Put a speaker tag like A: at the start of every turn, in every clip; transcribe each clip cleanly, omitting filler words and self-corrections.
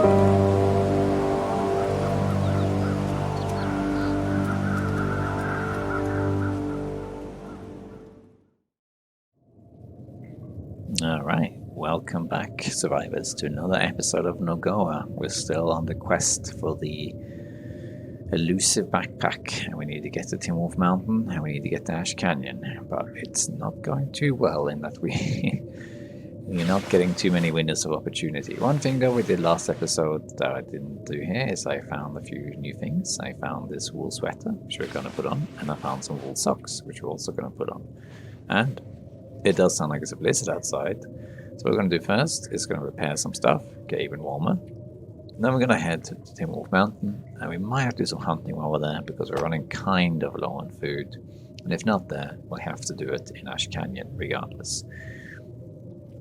A: Alright, welcome back, survivors, to another episode of NOGOA. We're still on the quest for the elusive backpack, and we need to get to Timberwolf Mountain, and we need to get to Ash Canyon. But it's not going too well in that we're not getting too many windows of opportunity. One thing though we did last episode that I didn't do here is I found a few new things. I found this wool sweater, which we're going to put on, and I found some wool socks, which we're also going to put on. And it does sound like it's a blizzard outside. So what we're going to do first is going to repair some stuff, get even warmer. Then we're going to head to Timberwolf Mountain, and we might have to do some hunting while we're there because we're running kind of low on food. And if not there, we'll have to do it in Ash Canyon regardless.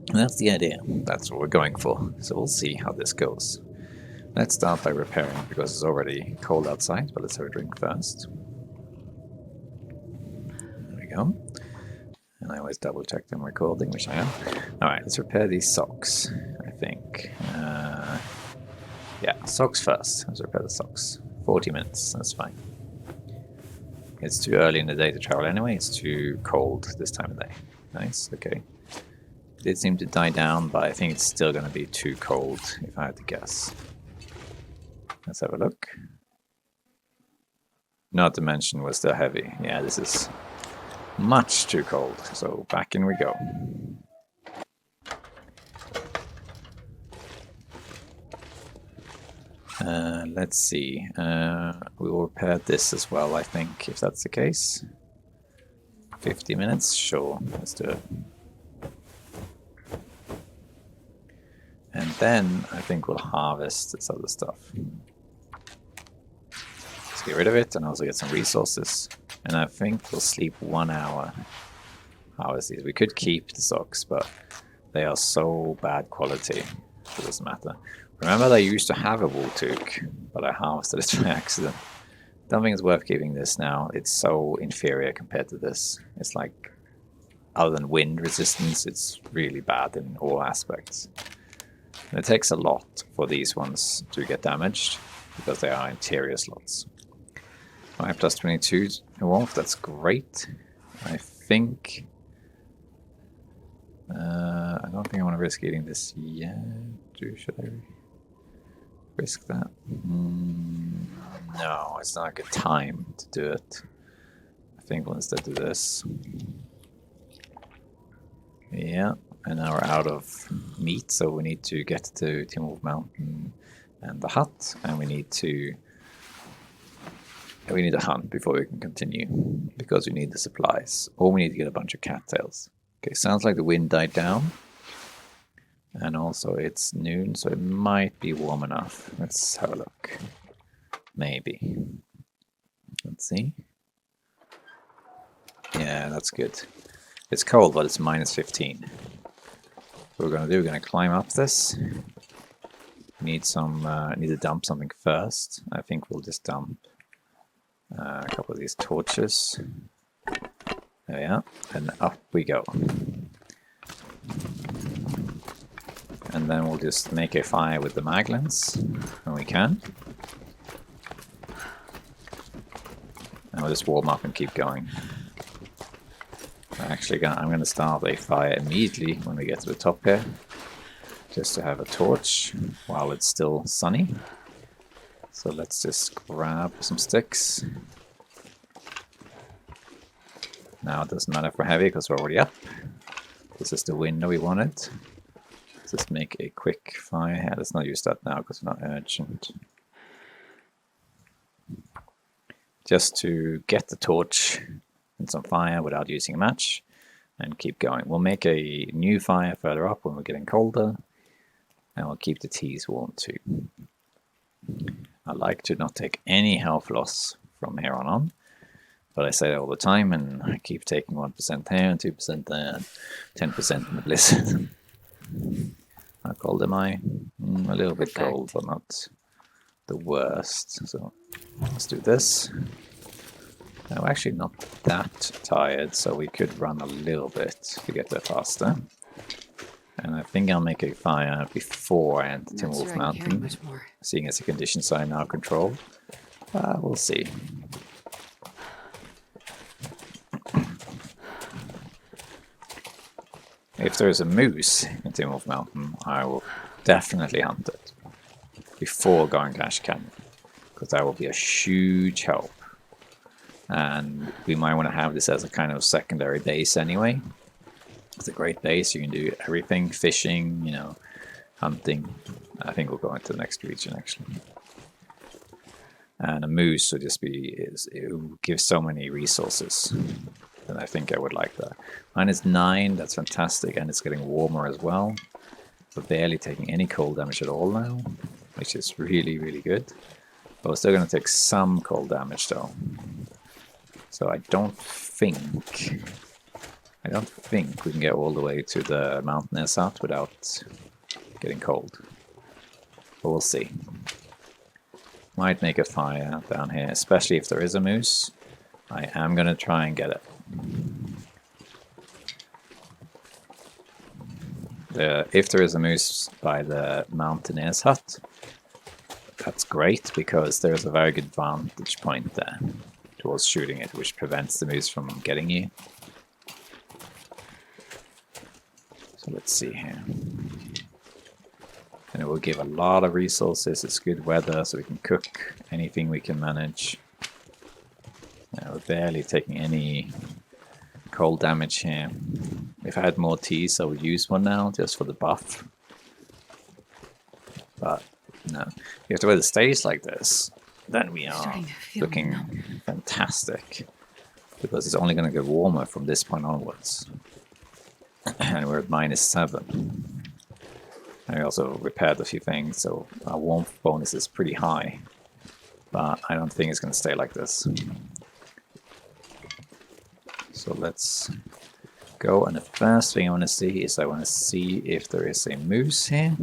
A: And that's the idea. That's what we're going for. So we'll see how this goes. Let's start by repairing because it's already cold outside, but let's have a drink first. There we go. And I always double check them recording, which I am. Alright, let's repair these socks, I think. Yeah, socks first. Let's repair the socks. 40 minutes, that's fine. It's too early in the day to travel anyway. It's too cold this time of day. Nice, okay. It did seem to die down, but I think it's still going to be too cold, if I had to guess. Let's have a look. Not to mention we're still heavy. Yeah, this is much too cold, so back in we go. Let's see. We will repair this as well, I think, if that's the case. 50 minutes? Sure, let's do it. And then I think we'll harvest this other stuff. Let's get rid of it and also get some resources. And I think we'll sleep 1 hour. Harvest these. We could keep the socks, but they are so bad quality. It doesn't matter. Remember, I used to have a wool toque, but I harvested it by accident. Don't think it's worth keeping this now. It's so inferior compared to this. It's like, other than wind resistance, it's really bad in all aspects. And it takes a lot for these ones to get damaged, because they are interior slots. Alright, plus 22 wolf, that's great. I think... I don't think I want to risk eating this yet. Should I risk that? No, it's not a good time to do it. I think we'll instead do this. Yeah, and now we're out of meat, so we need to get to Timberwolf Mountain and the hut, and we need to hunt before we can continue, because we need the supplies, or we need to get a bunch of cattails. Okay, sounds like the wind died down. And also it's noon, so it might be warm enough. Let's have a look. Maybe. Let's see. Yeah, that's good. It's cold, but it's minus 15. What we're going to do, we're going to climb up this. We need to dump something first. I think we'll just dump a couple of these torches. There we are. And up we go. And then we'll just make a fire with the maglins when we can. And we'll just warm up and keep going. I'm going to start a fire immediately when we get to the top here. Just to have a torch while it's still sunny. So let's just grab some sticks. Now it doesn't matter if we're heavy because we're already up. This is the window we wanted. Just make a quick fire here. Let's not use that now because we're not urgent. Just to get the torch and some fire without using a match and keep going. We'll make a new fire further up when we're getting colder, and we'll keep the teas warm too. I like to not take any health loss from here on, but I say that all the time, and I keep taking 1% here and 2% there and 10% in the blizzard. How cold am I? A little bit cold, but not the worst. So let's do this. We're actually not that tired, so we could run a little bit to get there faster. And I think I'll make a fire before I enter
B: Not
A: Timberwolf
B: sure I can carry
A: Mountain,
B: much more.
A: seeing as the conditions I now control. We'll see. If there's a moose in Timberwolf Mountain, I will definitely hunt it before going Cache Canyon, because that will be a huge help. And we might want to have this as a kind of secondary base anyway. It's a great base. You can do everything, fishing, you know, hunting. I think we'll go into the next region actually. And a moose would just be, it will give so many resources. And I think I would like that. -9, that's fantastic, and it's getting warmer as well. We're barely taking any cold damage at all now, which is really, really good. But we're still going to take some cold damage though. So I don't think we can get all the way to the mountain south without getting cold. But we'll see. Might make a fire down here, especially if there is a moose. I am going to try and get it. If there is a moose by the mountaineer's hut, that's great, because there's a very good vantage point there towards shooting it, which prevents the moose from getting you. So let's see here. And it will give a lot of resources. It's good weather, so we can cook anything we can manage. We're barely taking any cold damage here. If I had more teas, I would use one now, just for the buff. But no, if the weather stays like this, then we are looking fantastic. Because it's only going to get warmer from this point onwards. And we're at -7. And we also repaired a few things, so our warmth bonus is pretty high. But I don't think it's going to stay like this. So let's go, and the first thing I want to see is if there is a moose here.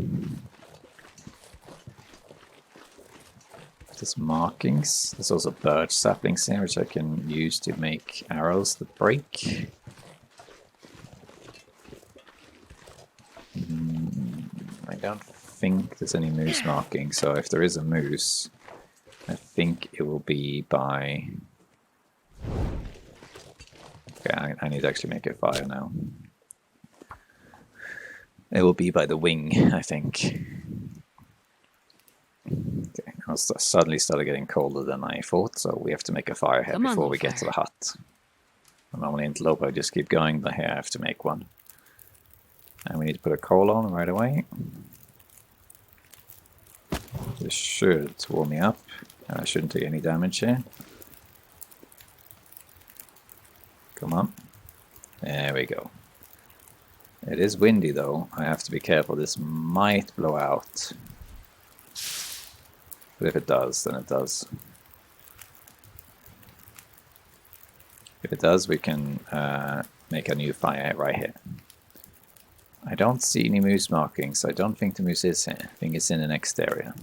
A: There's markings. There's also birch saplings here, which I can use to make arrows that break. I don't think there's any moose marking, so if there is a moose, I think it will be by... Okay, I need to actually make a fire now. It will be by the wing, I think. Okay, I suddenly started getting colder than I thought, so we have to make a fire here before we get to the hut. Normally in Interloper I just keep going, but here I have to make one. And we need to put a coal on right away. This should warm me up. I shouldn't take any damage here. Come on. There we go. It is windy though. I have to be careful. This might blow out. But if it does, then it does. If it does, we can make a new fire right here. I don't see any moose markings, so I don't think the moose is here. I think it's in the next area.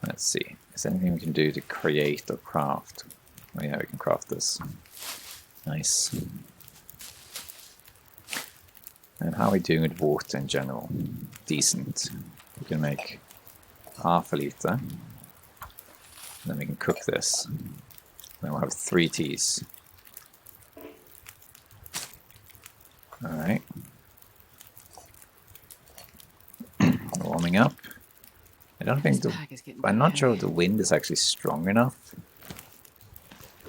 A: Let's see. Is there anything we can do to create or craft? Oh yeah, we can craft this. Nice. And how are we doing with water in general? Decent. We can make half a liter. Then we can cook this. Then we'll have 3 teas. Alright. Warming up. I don't think I'm not sure if the wind is actually strong enough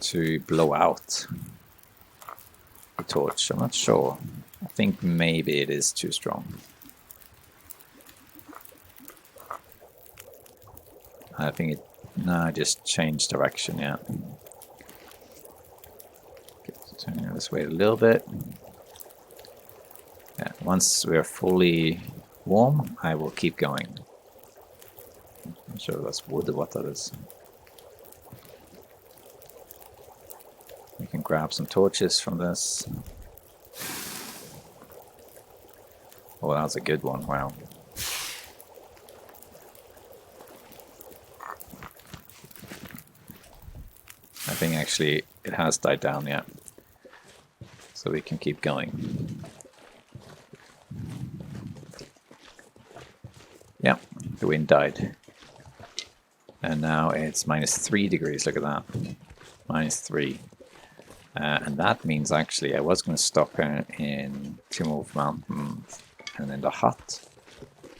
A: to blow out the torch. I'm not sure. I think maybe it is too strong. I think it... No, I just changed direction, yeah. Okay, so turn this way a little bit. Yeah, once we're fully warm, I will keep going. I'm not sure if that's wood or what that is. We can grab some torches from this. Oh, that was a good one, wow. I think actually it has died down yet. So we can keep going. Yeah, the wind died. And now it's -3 degrees, look at that. -3. And that means actually I was going to stop in Timberwolf Mountain and in the hut.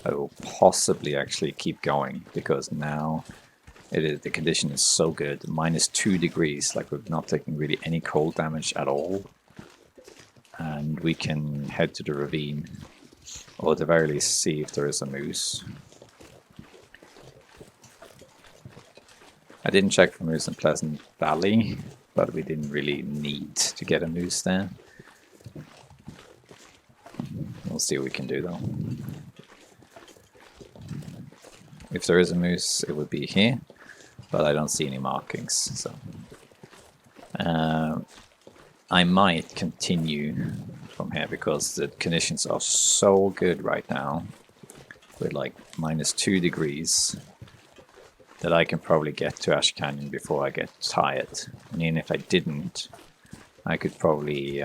A: I will possibly actually keep going because now the condition is so good. -2 degrees, like we're not taking really any cold damage at all. And we can head to the ravine, or at the very least see if there is a moose. I didn't check for moose in Pleasant Valley, but we didn't really need to get a moose there. We'll see what we can do though. If there is a moose, it would be here, but I don't see any markings, so I might continue from here because the conditions are so good right now with like -2 degrees that I can probably get to Ash Canyon before I get tired. I mean, if I didn't, I could probably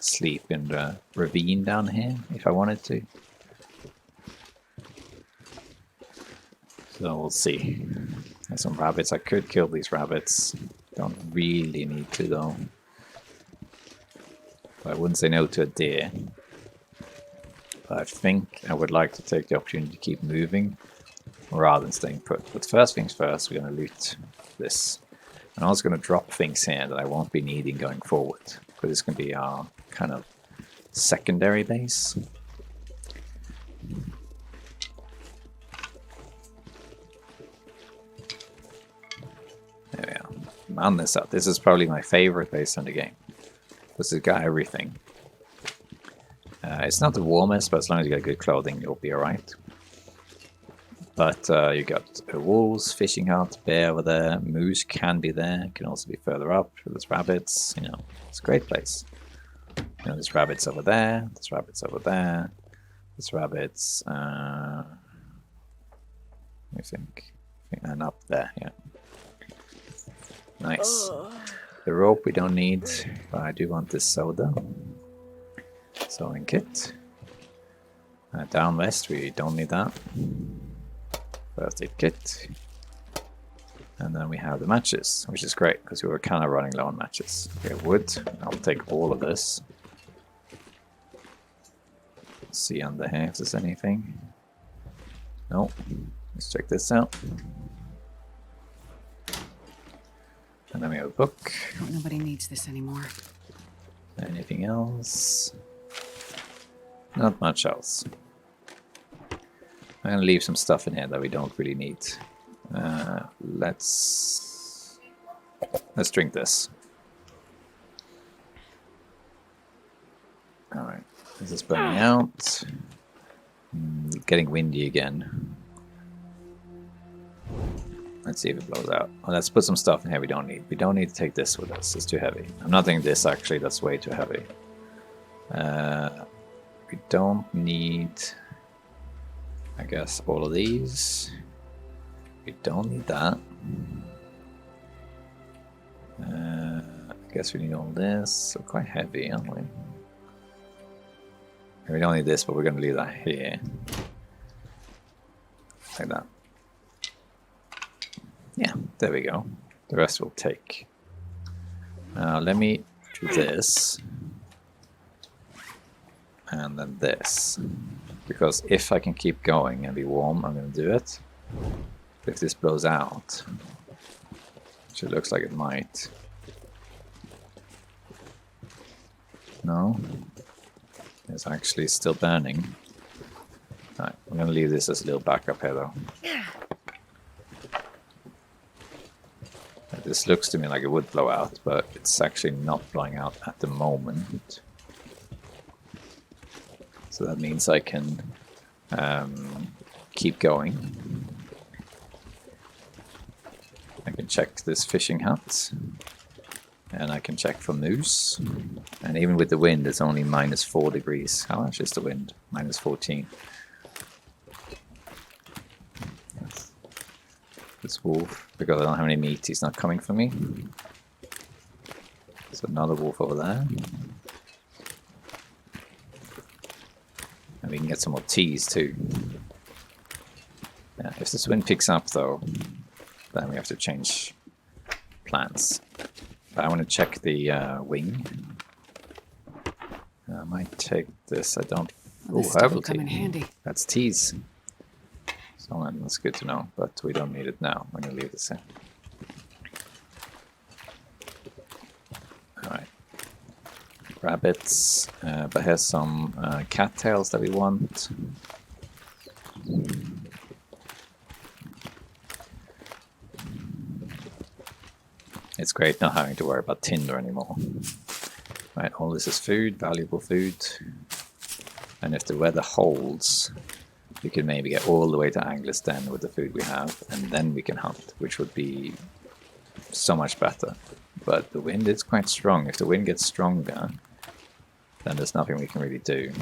A: sleep in the ravine down here if I wanted to. So we'll see. There's some rabbits. I could kill these rabbits. Don't really need to though. But I wouldn't say no to a deer. But I think I would like to take the opportunity to keep moving rather than staying put. But first things first, we're going to loot this. And I'm also going to drop things here that I won't be needing going forward. Because it's going to be our kind of secondary base. There we are. Man this up. This is probably my favorite base in the game. This has got everything. It's not the warmest, but as long as you got good clothing, you'll be alright. But you got wolves, fishing hut, bear over there, moose can be there, can also be further up. There's rabbits, you know, it's a great place. You know, there's rabbits over there, there's rabbits over there, there's rabbits. Let me think. And up there, yeah. Nice. The rope we don't need, but I do want this soda. Sewing kit. Down west, we don't need that. First aid kit. And then we have the matches, which is great because we were kind of running low on matches. Okay, wood. I'll take all of this. See under here if there's anything. No. Let's check this out. And then we have a book.
B: Nobody needs this anymore.
A: Anything else? Not much else. I'm going to leave some stuff in here that we don't really need. Let's drink this. Alright, this is burning out. Getting windy again. Let's see if it blows out. Well, let's put some stuff in here we don't need. We don't need to take this with us. It's too heavy. I'm not taking this actually. That's way too heavy. We don't need, I guess, all of these. We don't need that. I guess we need all this. So quite heavy, aren't we? We don't need this, but we're going to leave that here. Like that. Yeah, there we go. The rest we'll take. Let me do this. And then this. Because if I can keep going and be warm, I'm going to do it. If this blows out, which it looks like it might. No. It's actually still burning. Alright, I'm going to leave this as a little backup here though. This looks to me like it would blow out, but it's actually not blowing out at the moment. So that means I can keep going. I can check this fishing hut. And I can check for moose. And even with the wind, it's only -4 degrees. How much is the wind? -14. This wolf, because I don't have any meat, he's not coming for me. There's another wolf over there. And we can get some more teas too. Yeah, if this wind picks up though, then we have to change plans. But I want to check the wing. I might take this. I don't.
B: Well, this
A: Oh,
B: stuff
A: herbal
B: will come
A: tea.
B: in handy.
A: That's teas. So that's good to know, but we don't need it now. We're gonna leave this in. All right. Rabbits. But here's some cattails that we want. It's great not having to worry about tinder anymore. Right, all this is food, valuable food. And if the weather holds, we can maybe get all the way to Angler's Den with the food we have, and then we can hunt, which would be so much better. But the wind is quite strong. If the wind gets stronger, then there's nothing we can really do.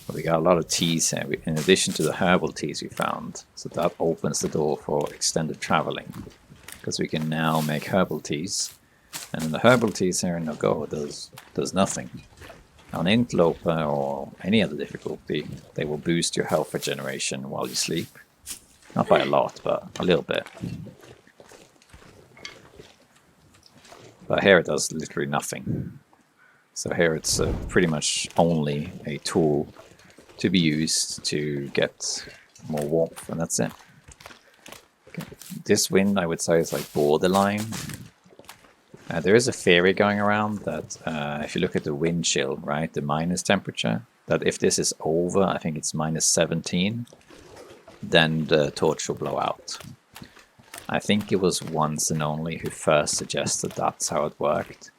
A: But we got a lot of teas here, in addition to the herbal teas we found. So that opens the door for extended traveling, because we can now make herbal teas. And the herbal teas here in NOGOA does nothing. On Interloper or any other difficulty, they will boost your health regeneration while you sleep. Not by a lot, but a little bit. But here it does literally nothing. So here it's pretty much only a tool to be used to get more warmth, and that's it. Okay. This wind, I would say, is like borderline. There is a theory going around that if you look at the wind chill, right, the minus temperature, that if this is over, I think it's minus 17, then the torch will blow out. I think it was Once and Only who first suggested that's how it worked.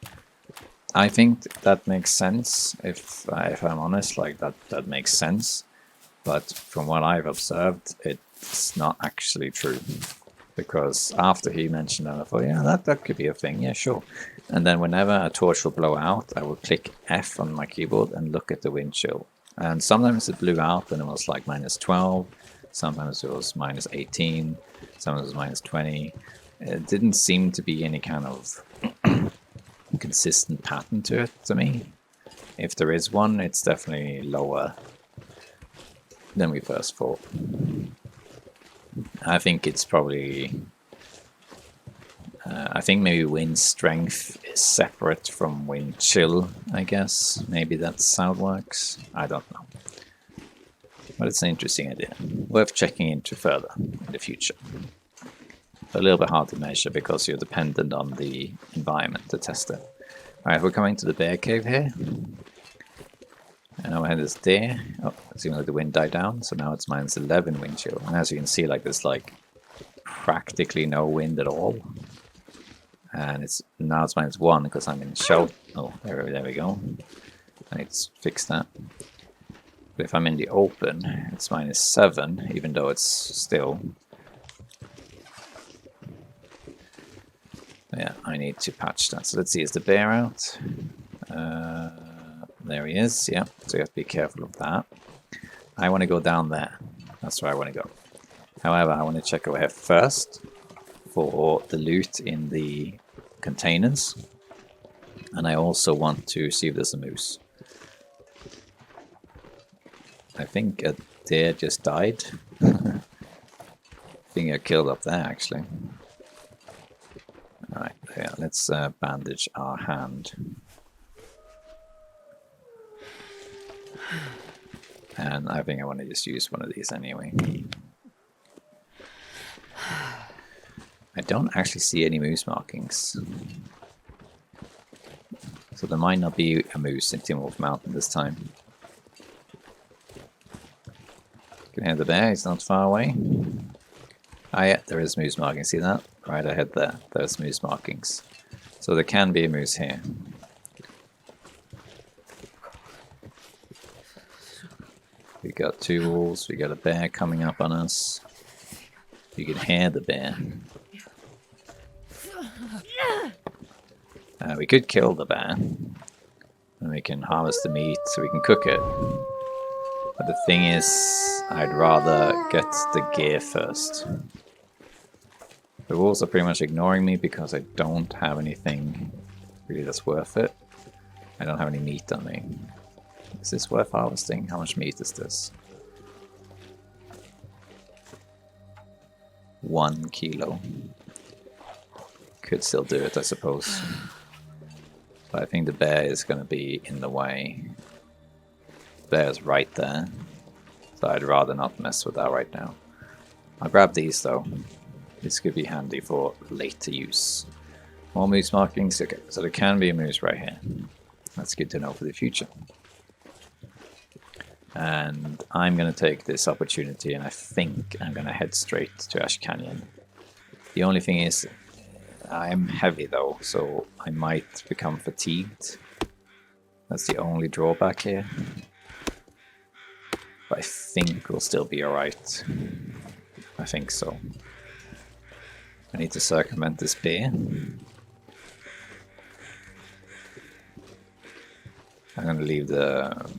A: I think that makes sense. If I'm honest, like that makes sense. But from what I've observed, it's not actually true. Because after he mentioned that, I thought, yeah, that could be a thing. Yeah, sure. And then whenever a torch will blow out, I will click F on my keyboard and look at the wind chill. And sometimes it blew out and it was like minus 12. Sometimes it was minus 18. Sometimes it was minus 20. It didn't seem to be any kind of consistent pattern to it to me. If there is one, it's definitely lower than we first thought. I think it's probably I think maybe wind strength is separate from wind chill, I guess. Maybe that's how it works. I don't know. But it's an interesting idea. Worth checking into further in the future. A little bit hard to measure because you're dependent on the environment to test it. Alright, we're coming to the bear cave here. And our head is there. Oh, it seems like the wind died down, so now it's minus 11 wind chill. And as you can see, like there's like practically no wind at all. And now it's minus 1 because I'm in shelter. Oh, there we go. I need to fix that. But if I'm in the open, it's minus 7, even though it's still. Yeah, I need to patch that. So let's see, is the bear out? There he is, yeah. So you have to be careful of that. I want to go down there. That's where I want to go. However, I want to check over here first for the loot in the containers. And I also want to see if there's a moose. I think a deer just died. I think I killed up there, actually. Alright, yeah, let's bandage our hand. And I think I want to just use one of these anyway. I don't actually see any moose markings. So there might not be a moose in Timberwolf Mountain this time. You can hear the bear, he's not far away. Ah yeah, there is moose markings, see that? Right ahead there, there's moose markings. So there can be a moose here. We got 2 wolves, we got a bear coming up on us. You can hear the bear. We could kill the bear. And we can harvest the meat so we can cook it. But the thing is, I'd rather get the gear first. The wolves are pretty much ignoring me because I don't have anything really that's worth it. I don't have any meat on me. Is this worth harvesting? How much meat is this? 1 kilo. Could still do it, I suppose. But I think the bear is going to be in the way. The bear's right there. So I'd rather not mess with that right now. I'll grab these though. This could be handy for later use. More moose markings. Okay, so there can be a moose right here. That's good to know for the future. And I'm going to take this opportunity and I think I'm going to head straight to Ash Canyon. The only thing is, I'm heavy though, so I might become fatigued. That's the only drawback here. But I think we'll still be alright. I think so. I need to circumvent this bear. I'm going to leave the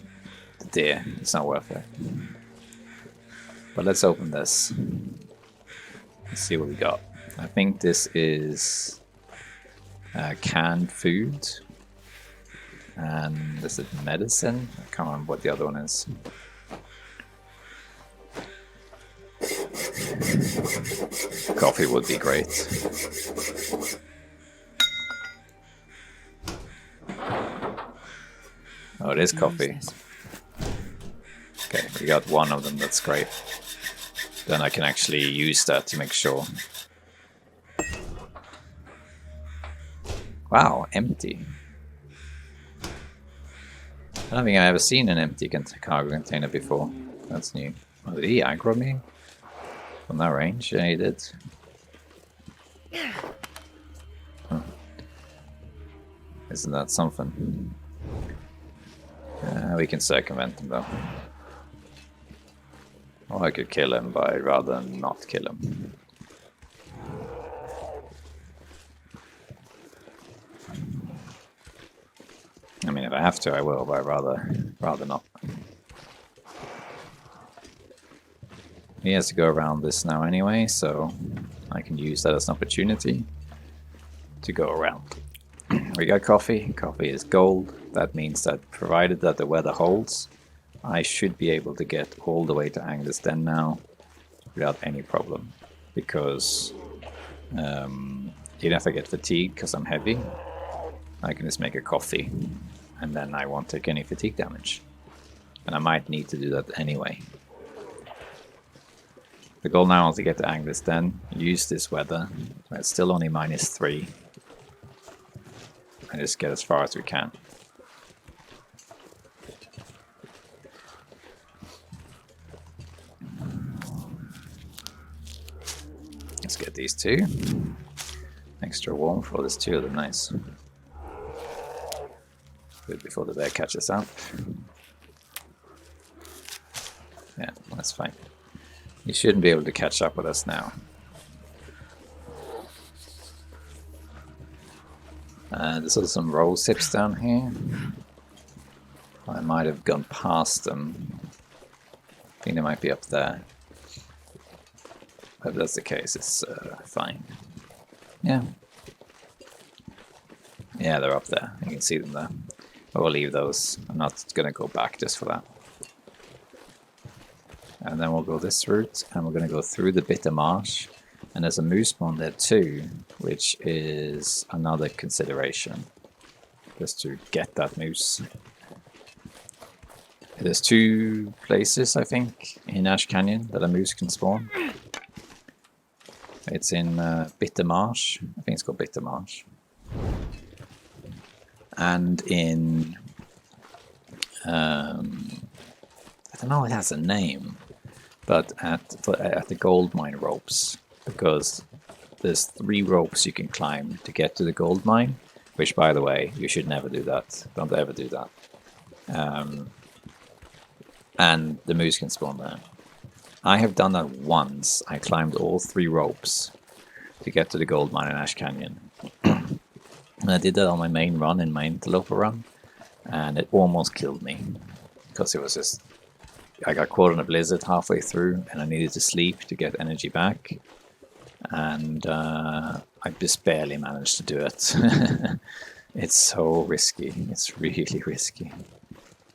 A: deer. It's not worth it. But let's open this. Let's see what we got. I think this is canned food. And this is medicine. I can't remember what the other one is. Coffee would be great. Oh, it is coffee. Okay, we got one of them, that's great. Then I can actually use that to make sure. Wow, empty. I don't think I've ever seen an empty cargo container before. That's new. Oh, did he aggro me? From that range? Yeah, he did. Huh. Isn't that something? We can circumvent him though. Or I could kill him, but I'd rather not kill him. I mean, if I have to, I will, but I'd rather not. He has to go around this now anyway, so I can use that as an opportunity to go around. We got coffee. Coffee is gold. That means that provided that the weather holds, I should be able to get all the way to Angus Den now without any problem. Because even if I get fatigued because I'm heavy, I can just make a coffee and then I won't take any fatigue damage. And I might need to do that anyway. The goal now is to get to Angus Den, use this weather. It's still only -3. And just get as far as we can. Let's get these two. Extra warmth. Oh, there's 2 of them, nice. Good before the bear catches up. Yeah, that's fine. He shouldn't be able to catch up with us now. There's also some rose hips down here. I might have gone past them. I think they might be up there. But if that's the case, it's fine. Yeah. Yeah, they're up there. You can see them there. I will leave those. I'm not going to go back just for that. And then we'll go this route, and we're going to go through the bitter marsh. And there's a moose spawn there too, which is another consideration. Just to get that moose. There's 2 places, I think, in Ash Canyon that a moose can spawn. It's in Bitter Marsh. I think it's called Bitter Marsh. And in... I don't know if it has a name. But at the gold mine ropes. Because there's 3 ropes you can climb to get to the gold mine. Which, by the way, you should never do that. Don't ever do that. And the moose can spawn there. I have done that once. I climbed all 3 ropes to get to the gold mine in Ash Canyon. And I did that on my main run, in my Interloper run. And it almost killed me. Because it was just... I got caught in a blizzard halfway through, and I needed to sleep to get energy back. And I just barely managed to do it. It's so risky. It's really risky.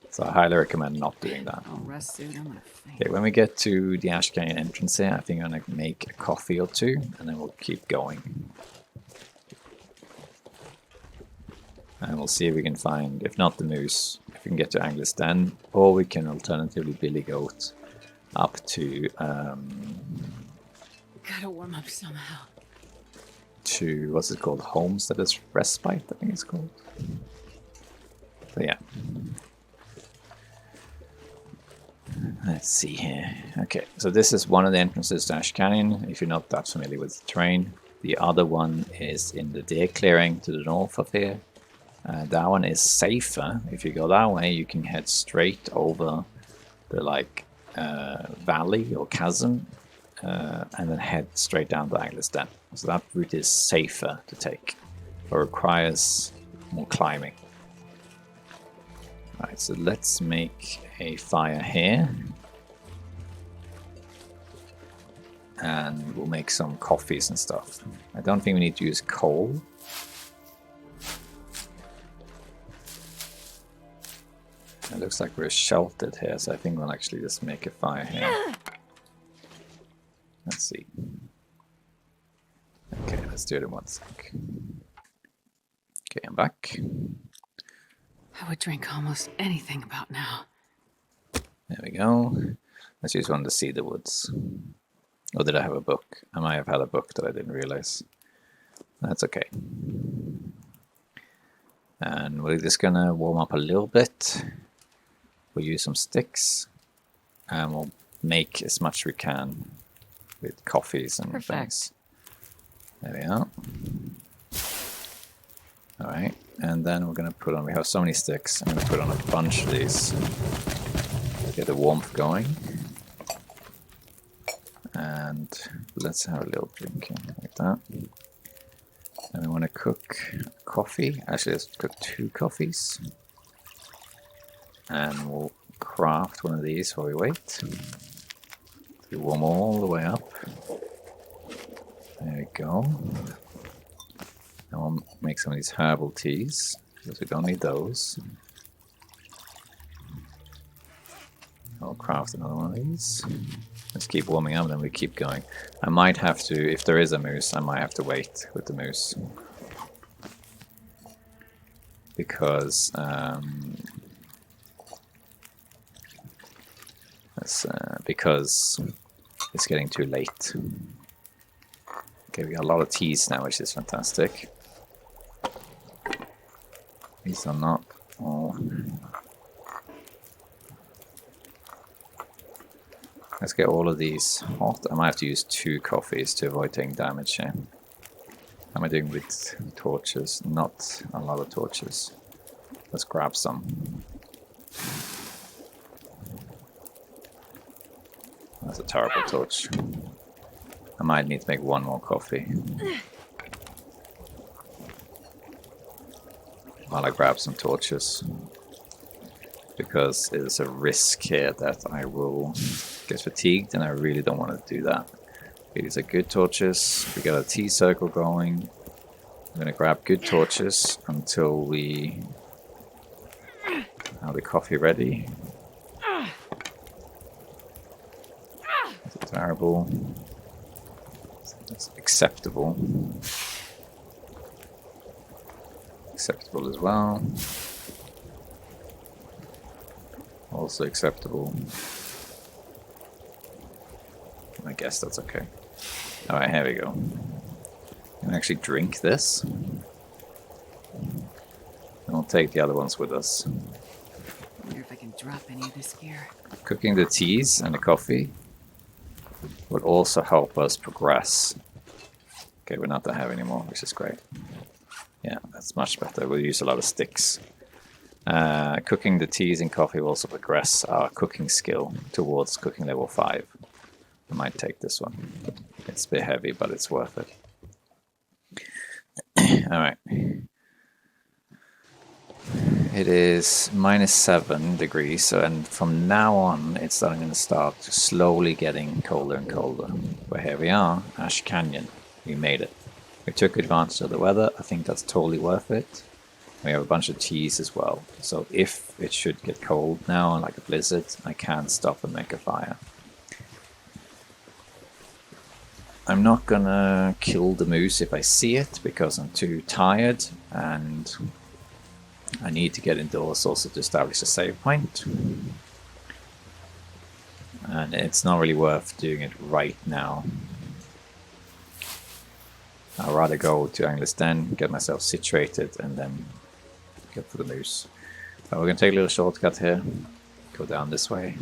A: So I highly recommend not doing that.
B: I'll rest soon. I'm gonna faint.
A: Okay, when we get to the Ash Canyon entrance here, I think I'm gonna make a coffee or two, and then we'll keep going. And we'll see if we can find, if not the moose, if we can get to Angler's Den, or we can alternatively Billy Goat up to
B: Gotta warm up somehow.
A: to what's it called? Homesteaders Respite, I think it's called. So yeah. Let's see here. Okay, so this is one of the entrances to Ash Canyon, if you're not that familiar with the terrain. The other one is in the deer clearing to the north of here. That one is safer. If you go that way, you can head straight over the valley or chasm, and then head straight down to Angler's Den. So that route is safer to take, but requires more climbing. Alright, so let's make a fire here. And we'll make some coffees and stuff. I don't think we need to use coal. It looks like we're sheltered here, so I think we'll actually just make a fire here. Let's see. Okay, let's do it in one sec. Okay, I'm back.
B: I would drink almost anything about now.
A: There we go. Let's use one to see the woods. Or did I have a book? I might have had a book that I didn't realize. That's okay. And we're just gonna warm up a little bit. We'll use some sticks. And we'll make as much as we can with coffees and things. There we are. Alright, and then we're gonna put on, we have so many sticks, I'm gonna put on a bunch of these. Get the warmth going. And let's have a little drinking like that. And we want to cook coffee. Actually, let's cook 2 coffees. And we'll craft one of these while we wait. We warm all the way up. There we go. And we'll make some of these herbal teas, because we don't need those. I'll craft another one of these. Let's keep warming up, then we keep going. I might have to, if there is a moose, I might have to wait with the moose. Because, because it's getting too late. Okay, we got a lot of teas now, which is fantastic. These are not all... Let's get all of these hot. I might have to use 2 coffees to avoid taking damage here. How am I doing with torches? Not a lot of torches. Let's grab some. That's a terrible torch. I might need to make 1 more coffee. While I grab some torches. Because there's a risk here that I will get fatigued, and I really don't want to do that. Okay, these are good torches. We got a tea circle going. I'm going to grab good torches until we have the coffee ready. That's terrible. That's acceptable. Acceptable as well. Also acceptable. I guess that's okay. Alright, here we go. We can actually drink this. And we'll take the other ones with us.
B: Wonder if I can drop any of this gear.
A: Cooking the teas and the coffee would also help us progress. Okay, we're not that heavy anymore, which is great. Yeah, that's much better. We'll use a lot of sticks. Cooking the teas and coffee will also progress our cooking skill towards cooking level 5. I might take this one. It's a bit heavy, but it's worth it. Alright. It is -7 degrees, so, and from now on it's going to start slowly getting colder and colder. But here we are, Ash Canyon. We made it. We took advantage of the weather. I think that's totally worth it. We have a bunch of teas as well. So if it should get cold now, like a blizzard, I can stop and make a fire. I'm not gonna kill the moose if I see it, because I'm too tired, and I need to get indoors also to establish a save point. And it's not really worth doing it right now. I'd rather go to Angler's Den, get myself situated, and then go for the moose. But we're going to take a little shortcut here. Go down this way.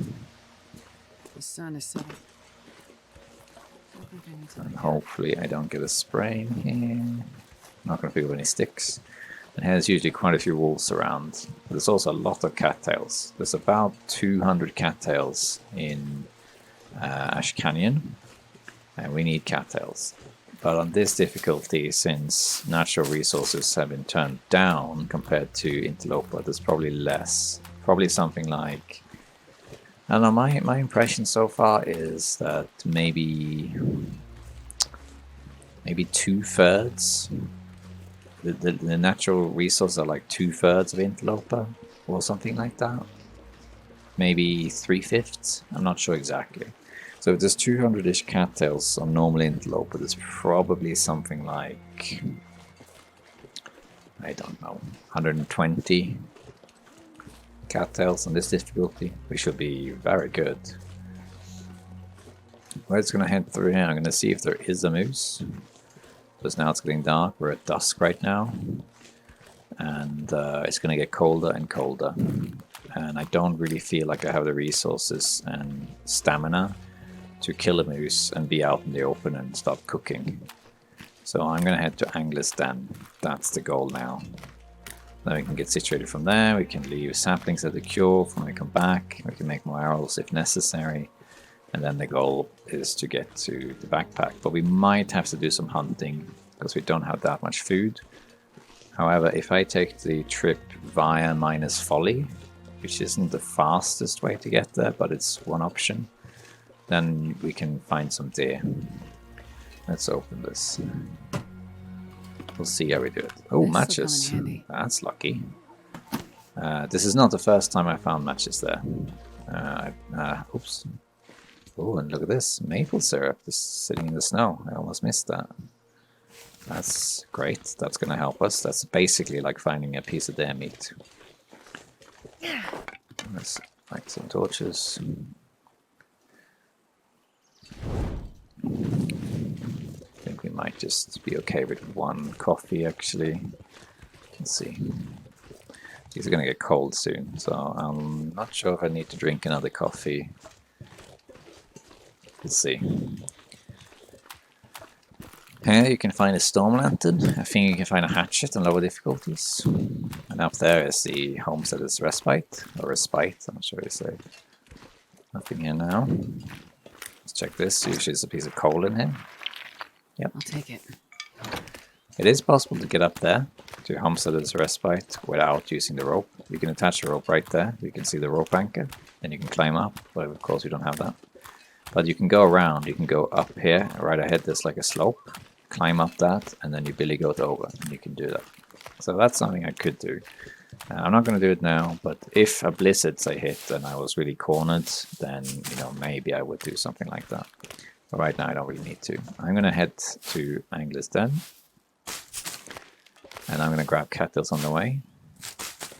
B: The sun is setting.
A: And hopefully I don't get a spray in here. Not going to pick up any sticks. And there's usually quite a few wolves around. There's also a lot of cattails. There's about 200 cattails in Ash Canyon. And we need cattails. But on this difficulty, since natural resources have been turned down compared to Interloper, there's probably less. Probably something like... I don't know, my impression so far is that maybe 2/3. The natural resources are like 2/3 of Interloper, or something like that. Maybe 3/5. I'm not sure exactly. So if there's 200-ish cattails on normal Interloper, there's probably something like, I don't know, 120 cattails on this difficulty. We should be very good. We're just going to head through here. I'm going to see if there is a moose. Because now it's getting dark. We're at dusk right now. And it's going to get colder and colder. And I don't really feel like I have the resources and stamina to kill a moose and be out in the open and start cooking. So I'm going to head to Angler's Den. That's the goal now. Then we can get situated from there. We can leave saplings at the cure when we come back. We can make more arrows if necessary. And then the goal is to get to the backpack. But we might have to do some hunting because we don't have that much food. However, if I take the trip via Minus Folly, which isn't the fastest way to get there, but it's one option, then we can find some deer. Let's open this. We'll see how we do it. Oh, matches. That's lucky. This is not the first time I found matches there. Oops. Oh, and look at this. Maple syrup just sitting in the snow. I almost missed that. That's great. That's going to help us. That's basically like finding a piece of deer meat. Let's light some torches. I think we might just be okay with one coffee, actually. Let's see. These are going to get cold soon, so I'm not sure if I need to drink another coffee. Let's see. Here you can find a storm lantern. I think you can find a hatchet on lower difficulties. And up there is the Homesteader's Respite, or Respite, I'm not sure what you say. Nothing here now. Let's check this. Usually there's a piece of coal in here. Yep.
B: I'll take it.
A: It is possible to get up there to Homesteader's Respite without using the rope. You can attach a rope right there. You can see the rope anchor. Then you can climb up, but of course we don't have that. But you can go around. You can go up here. Right ahead there's like a slope. Climb up that, and then you billy goat over, and you can do that. So that's something I could do. I'm not going to do it now, but if a blizzard, say, hit and I was really cornered, then, you know, maybe I would do something like that. But right now I don't really need to. I'm going to head to Angler's Den, and I'm going to grab cattails on the way.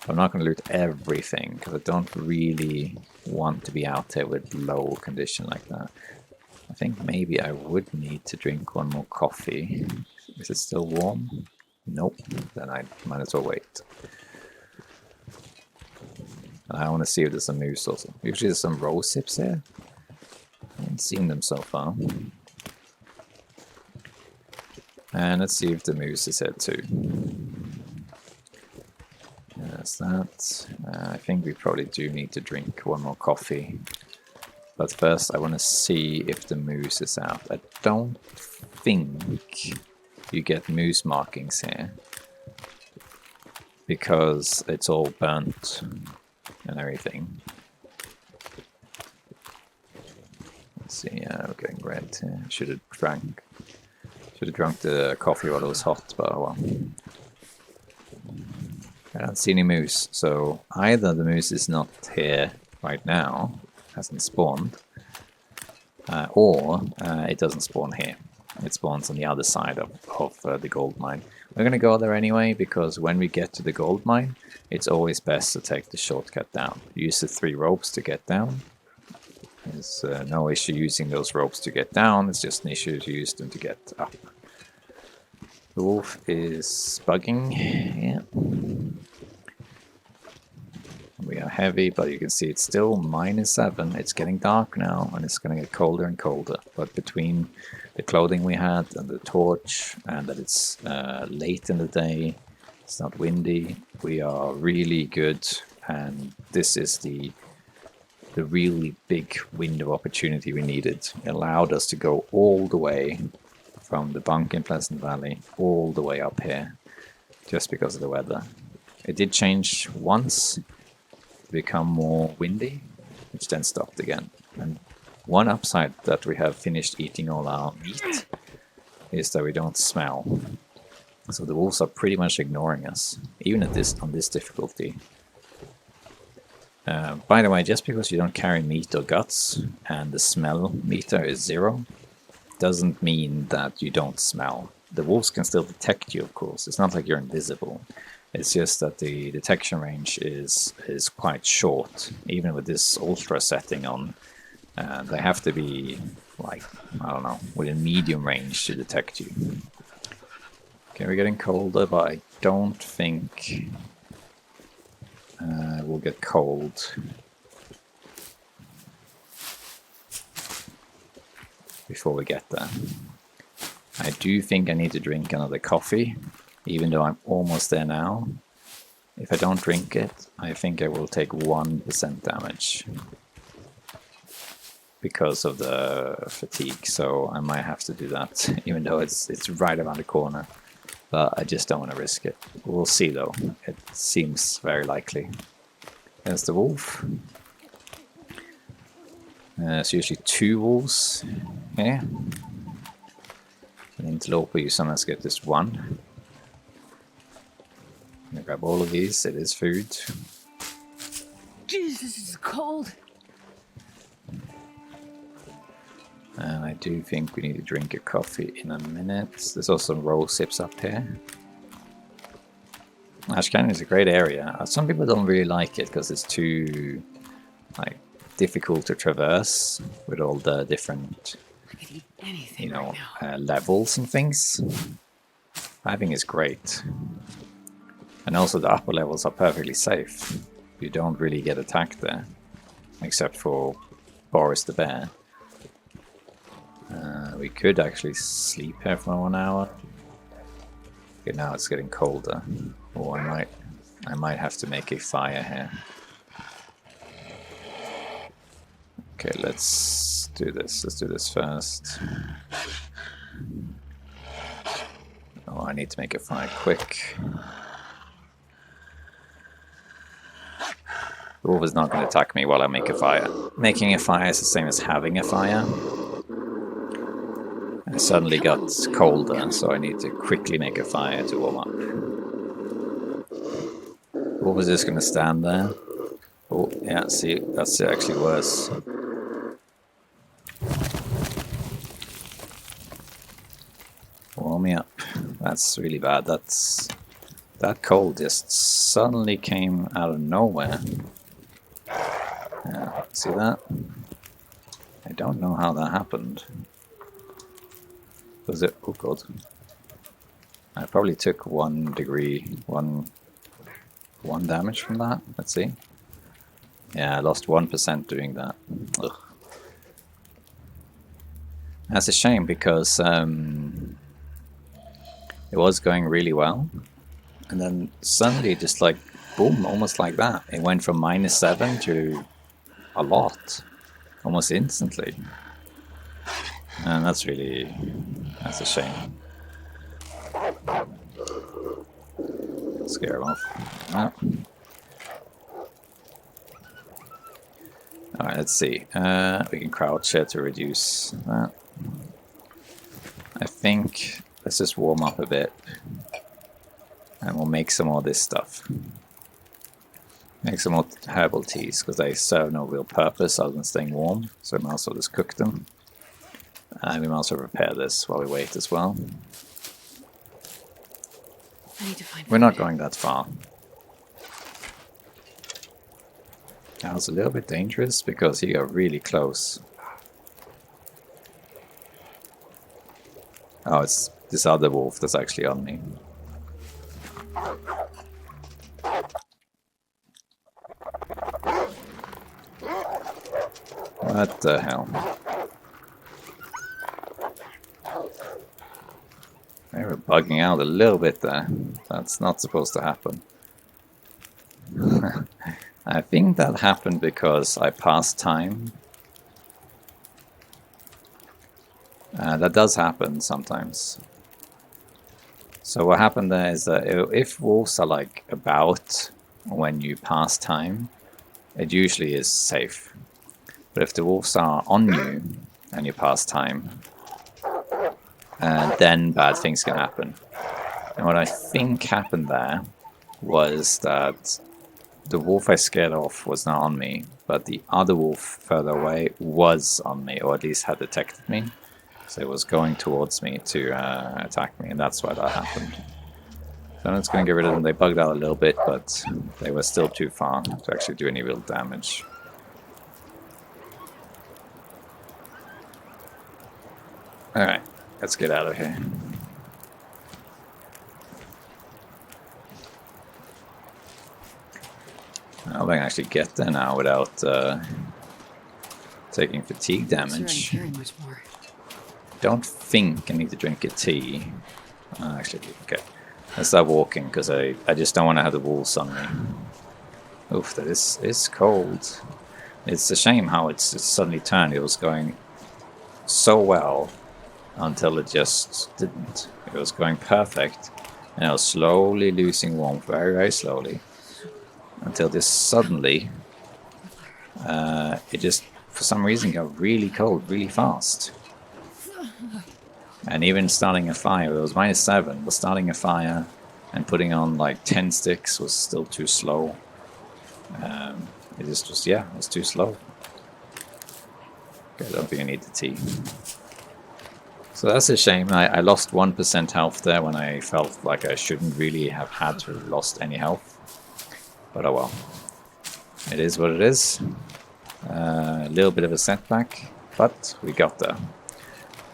A: I'm not going to loot everything, because I don't really want to be out there with low condition like that. I think maybe I would need to drink one more coffee. Is it still warm? Nope. Then I might as well wait. And I want to see if there's a moose also. Usually there's some rose hips here. I haven't seen them so far. And let's see if the moose is here too. There's that. I think we probably do need to drink one more coffee. But first I want to see if the moose is out. I don't think you get moose markings here. Because it's all burnt and everything. Let's see, yeah, we're getting red here. Should have drunk the coffee while it was hot, but oh well. I don't see any moose, so either the moose is not here right now, hasn't spawned, or it doesn't spawn here. It spawns on the other side of the gold mine. We're going to go there anyway, because when we get to the gold mine, it's always best to take the shortcut down. Use the 3 ropes to get down. There's no issue using those ropes to get down, it's just an issue to use them to get up. The wolf is bugging, yeah. We are heavy, but you can see it's still -7. It's getting dark now, and it's going to get colder and colder. But between the clothing we had and the torch, and that it's late in the day, it's not windy, we are really good. And this is the really big window opportunity we needed. It allowed us to go all the way from the bunk in Pleasant Valley all the way up here, just because of the weather. It did change once, become more windy, which then stopped again. And one upside that we have finished eating all our meat is that we don't smell. So the wolves are pretty much ignoring us, even at on this difficulty. By the way, just because you don't carry meat or guts and the smell meter is 0, doesn't mean that you don't smell. The wolves can still detect you, of course. It's not like you're invisible. It's just that the detection range is quite short. Even with this ultra setting on, they have to be, like, I don't know, within medium range to detect you. Okay, we're getting colder, but I don't think we'll get cold before we get there. I do think I need to drink another coffee, even though I'm almost there now. If I don't drink it, I think I will take 1% damage because of the fatigue, so I might have to do that, even though it's right around the corner. But I just don't want to risk it. We'll see though, it seems very likely. There's the wolf. It's usually 2 wolves here. An interloper, you sometimes get this 1. I'm gonna grab all of these, it is food.
B: Jesus, it's cold.
A: And I do think we need to drink a coffee in a minute. There's also some roll sips up here. Ash Canyon is a great area. Some people don't really like it because it's too difficult to traverse with all the different,
B: I could eat anything right now.
A: levels and things. I think it's great. And also the upper levels are perfectly safe. You don't really get attacked there, except for Boris the bear. We could actually sleep here for 1 hour. Okay, now it's getting colder. Or I might have to make a fire here. Okay, let's do this. Let's do this first. Oh, I need to make a fire quick. The wolf is not going to attack me while I make a fire. Making a fire is the same as having a fire. It suddenly got colder, so I need to quickly make a fire to warm up. Wolf is just going to stand there. Oh, yeah, see, that's actually worse. Warm me up. That's really bad. That cold just suddenly came out of nowhere. Yeah, see that? I don't know how that happened. Was it? Oh god. I probably took 1 degree, one damage from that. Let's see. Yeah, I lost 1% doing that. Ugh. That's a shame because it was going really well. And then suddenly just like, boom, almost like that. It went from -7 to a lot. Almost instantly. And that's a shame. Scare him off. Ah. Alright, let's see. We can crouch here to reduce that. I think let's just warm up a bit. And we'll make some more of this stuff. Make some more herbal teas, because they serve no real purpose other than staying warm. So we might as well just cook them. And we might as well repair this while we wait as well.
B: I need to find
A: We're not
B: food.
A: going that far. That was a little bit dangerous because he got really close. Oh, it's this other wolf that's actually on me. What the hell? They were bugging out a little bit there. That's not supposed to happen. I think that happened because I passed time. That does happen sometimes. So what happened there is that if wolves are like about when you pass time, it usually is safe. But if the wolves are on you and you pass time, then bad things can happen. And what I think happened there was that the wolf I scared off was not on me, but the other wolf further away was on me, or at least had detected me. So it was going towards me to attack me, and that's why that happened. So I'm just going to get rid of them. They bugged out a little bit, but they were still too far to actually do any real damage. Alright, let's get out of here. I don't think I can actually get there now without taking fatigue damage.
B: Sure, I can carry much more.
A: Don't think I need to drink a tea. Actually, okay. Let's start walking because I just don't want to have the wolves on me. Oof, that is cold. It's a shame how it's suddenly turned. It was going so well until it just didn't. It was going perfect, and I was slowly losing warmth, very, very slowly, until this suddenly, it just, for some reason, got really cold really fast. And even starting a fire, it was -7, but starting a fire and putting on like 10 sticks was still too slow. It just was, yeah, it was too slow. Okay, I don't think I need the tea. So that's a shame. I lost 1% health there when I felt like I shouldn't really have had to have lost any health. But oh well. It is what it is. A little bit of a setback, but we got there.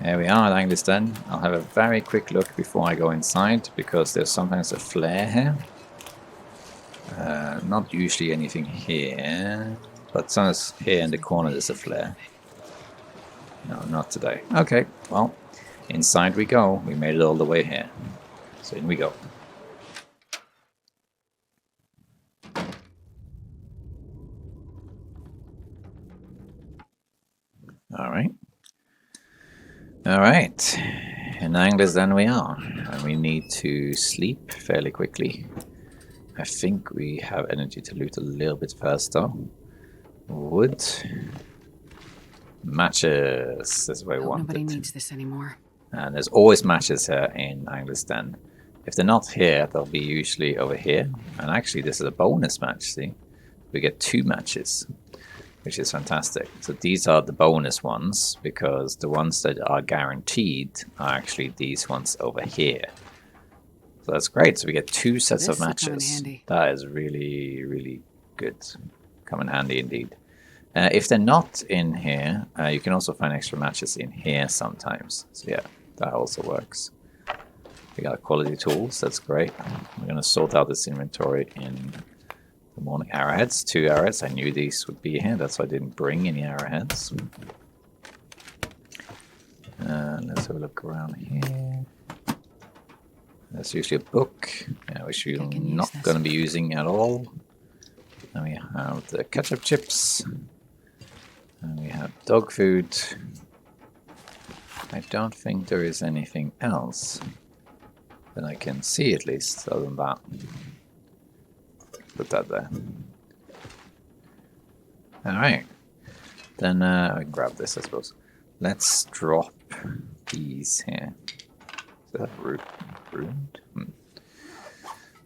A: Here we are at Anglis Den. I'll have a very quick look before I go inside, because there's sometimes a flare here. Not usually anything here, but sometimes here in the corner there's a flare. No, not today. Okay, well, inside we go. We made it all the way here. So in we go. Alright. Alright. In Anglis Den we are. And we need to sleep fairly quickly. I think we have energy to loot a little bit first though. Wood. Matches. That's what I wanted.
B: Nobody needs this anymore.
A: And there's always matches here in Anglis Den. If they're not here, they'll be usually over here. And actually this is a bonus match, see? We get 2 matches, which is fantastic. So these are the bonus ones, because the ones that are guaranteed are actually these ones over here. So that's great. So we get 2 sets of matches. That is really, really good. Come in handy indeed. If they're not in here, you can also find extra matches in here sometimes. So yeah, that also works. We got quality tools. That's great. We're going to sort out this inventory in the morning. Arrowheads. 2 arrowheads. I knew these would be here. That's why I didn't bring any arrowheads. Let's have a look around here. There's usually a book, which we're not going to be using at all. And we have the ketchup chips. And we have dog food. I don't think there is anything else that I can see, at least, other than that. Put that there. Alright. Then I can grab this, I suppose. Let's drop these here. Is that ruined?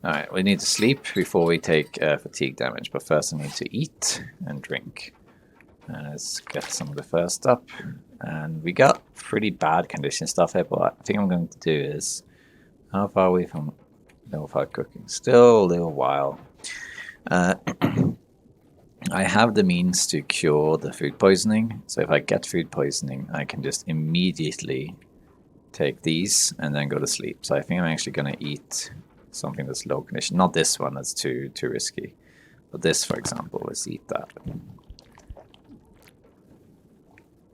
A: Alright, we need to sleep before we take fatigue damage, but first I need to eat and drink. Let's get some of the first up. And we got pretty bad condition stuff here, but I think I'm going to do is... How far are we from level 5 cooking? Still a little while. I have the means to cure the food poisoning, so if I get food poisoning, I can just immediately take these and then go to sleep. So I think I'm actually going to eat something that's low condition. Not this one, that's too risky. But this, for example, let's eat that.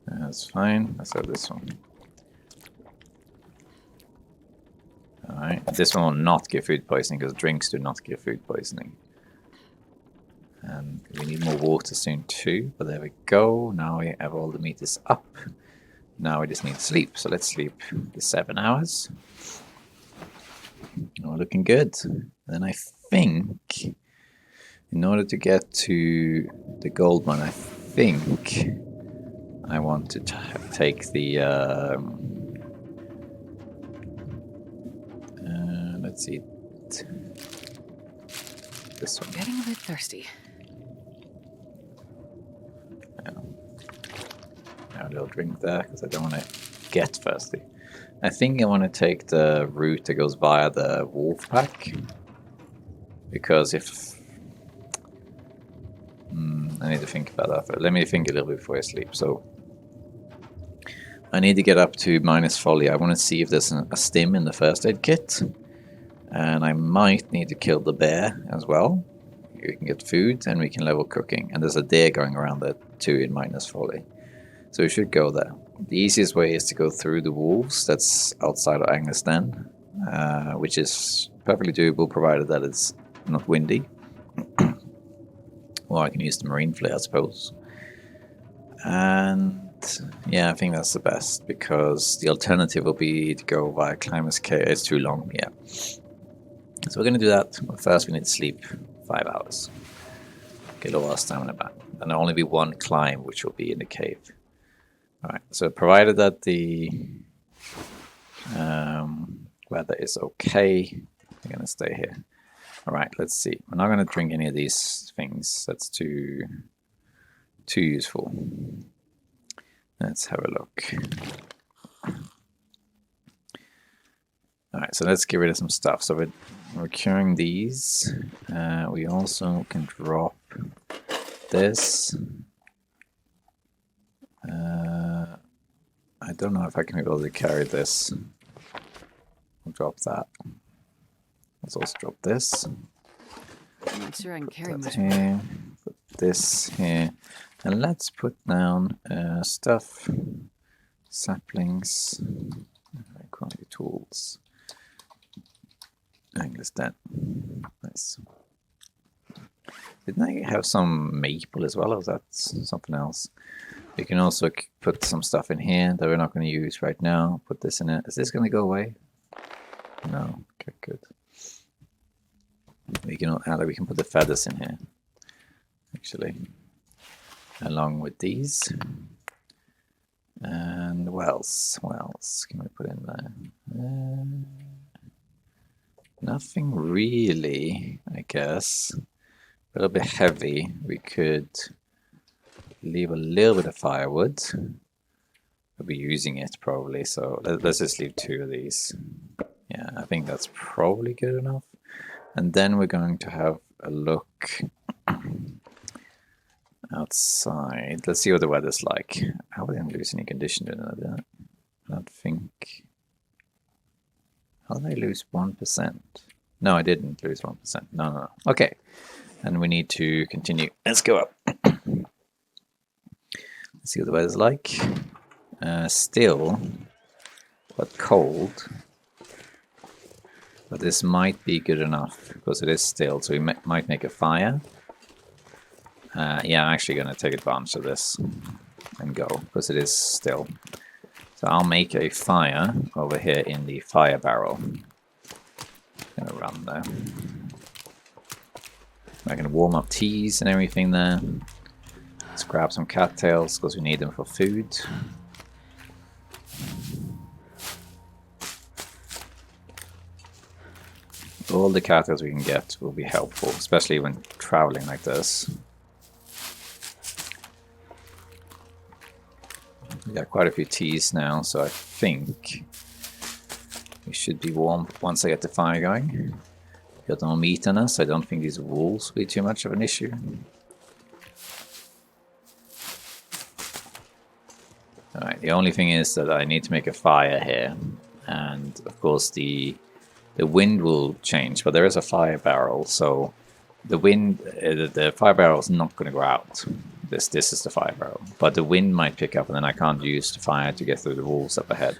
A: That's fine. Let's have this one. Alright, this one will not give food poisoning because drinks do not give food poisoning. And we need more water soon too, but there we go. Now we have all the meters up. Now we just need sleep, so let's sleep the 7 hours. We're looking good. Then I think, in order to get to the gold mine, I think I want to take the... let's see. This one.
B: Getting a bit thirsty.
A: A little drink there because I don't want to get thirsty. I think I want to take the route that goes via the wolf pack, because if I need to think about that. Let me think a little bit before I sleep. So I need to get up to minus folly. I want to see if there's a stim in the first aid kit, and I might need to kill the bear as well. We can get food and we can level cooking, and there's a deer going around there too in minus folly. So we should go there. The easiest way is to go through the wolves that's outside of Agnes Den, which is perfectly doable provided that it's not windy. Or I can use the marine flare, I suppose. And yeah, I think that's the best, because the alternative will be to go via Climbers Cave. It's too long, yeah. So we're going to do that, but first we need to sleep 5 hours. Get all our stamina back. And there'll only be one climb, which will be in the cave. Alright, so provided that the weather is okay, we're going to stay here. Alright, let's see. We're not going to drink any of these things. That's too useful. Let's have a look. Alright, so let's get rid of some stuff. So we're curing these. We also can drop this. I don't know if I can be able to carry this. I'll drop that. Let's also drop this.
B: I'm not sure I can carry
A: Put
B: much.
A: here. Put this here. And let's put down stuff. Saplings. Quality tools. Angus that. Nice. Didn't I have some maple as well, or was that something else? We can also put some stuff in here that we're not going to use right now. Put this in it. Is this going to go away? No. Okay, good. We can put the feathers in here, actually, along with these. And what else? What else can we put in there? Nothing really, I guess. A little bit heavy. We could leave a little bit of firewood. We'll be using it probably, so let's just leave 2 of these. Yeah, I think that's probably good enough. And then we're going to have a look outside. Let's see what the weather's like. I didn't lose any condition doing that. I don't think. How did I lose 1%? No, I didn't lose 1%. No. Okay. And we need to continue. Let's go up. Let's see what the weather's like. Still, but cold. But this might be good enough because it is still. So we might make a fire. Yeah, I'm actually going to take advantage of this and go because it is still. So I'll make a fire over here in the fire barrel. Gonna run there. I can warm up teas and everything there. Let's grab some cattails because we need them for food. All all the characters we can get will be helpful, especially when traveling like this. We got quite a few teas now, so I think we should be warm once I get the fire going. Got no meat on us. I don't think these wolves will be too much of an issue. Alright, the only thing is that I need to make a fire here. And of course the wind will change, but there is a fire barrel, so the wind, the fire barrel is not going to go out. This is the fire barrel, but the wind might pick up, and then I can't use the fire to get through the wolves up ahead.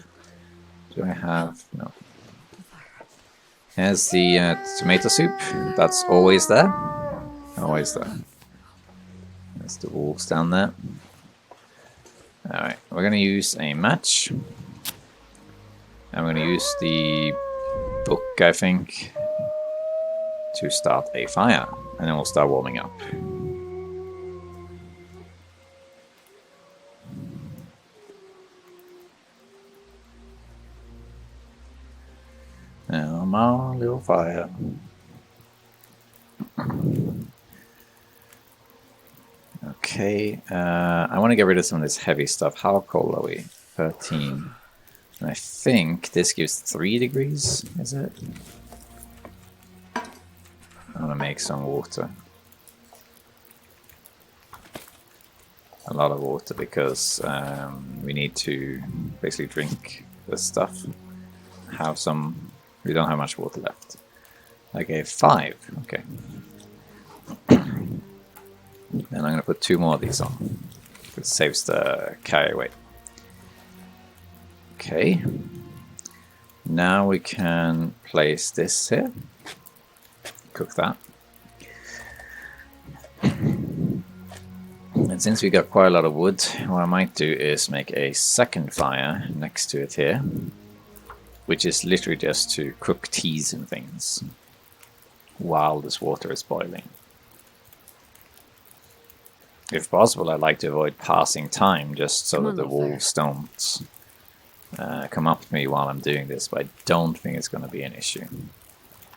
A: Do I have no? Here's the tomato soup. That's always there. Always there. There's the wolves down there. Alright, we're going to use a match. I'm going to use the book, I think, to start a fire. And then we'll start warming up. Now, my little fire. Okay, I want to get rid of some of this heavy stuff. How cold are we? 13. And I think this gives 3 degrees, is it? I'm going to make some water. A lot of water, because we need to basically drink this stuff. Have some... We don't have much water left. I gave 5. Okay. And I'm going to put 2 more of these on. It saves the carry weight. Okay. Now we can place this here. Cook that. And since we got quite a lot of wood, what I might do is make a second fire next to it here. Which is literally just to cook teas and things while this water is boiling. If possible, I'd like to avoid passing time just so that the wolves don't come up to me while I'm doing this, but I don't think it's going to be an issue.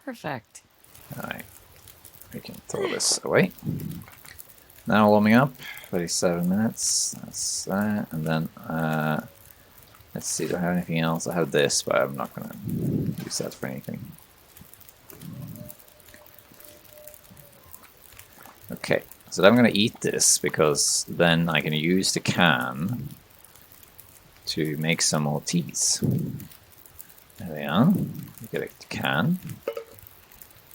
B: Perfect.
A: Alright, we can throw this away. Now warming up, 37 minutes, that's that, and then let's see, do I have anything else? I have this, but I'm not going to use that for anything. Okay, so I'm going to eat this, because then I can use the can to make some more teas. There we are. Get a can.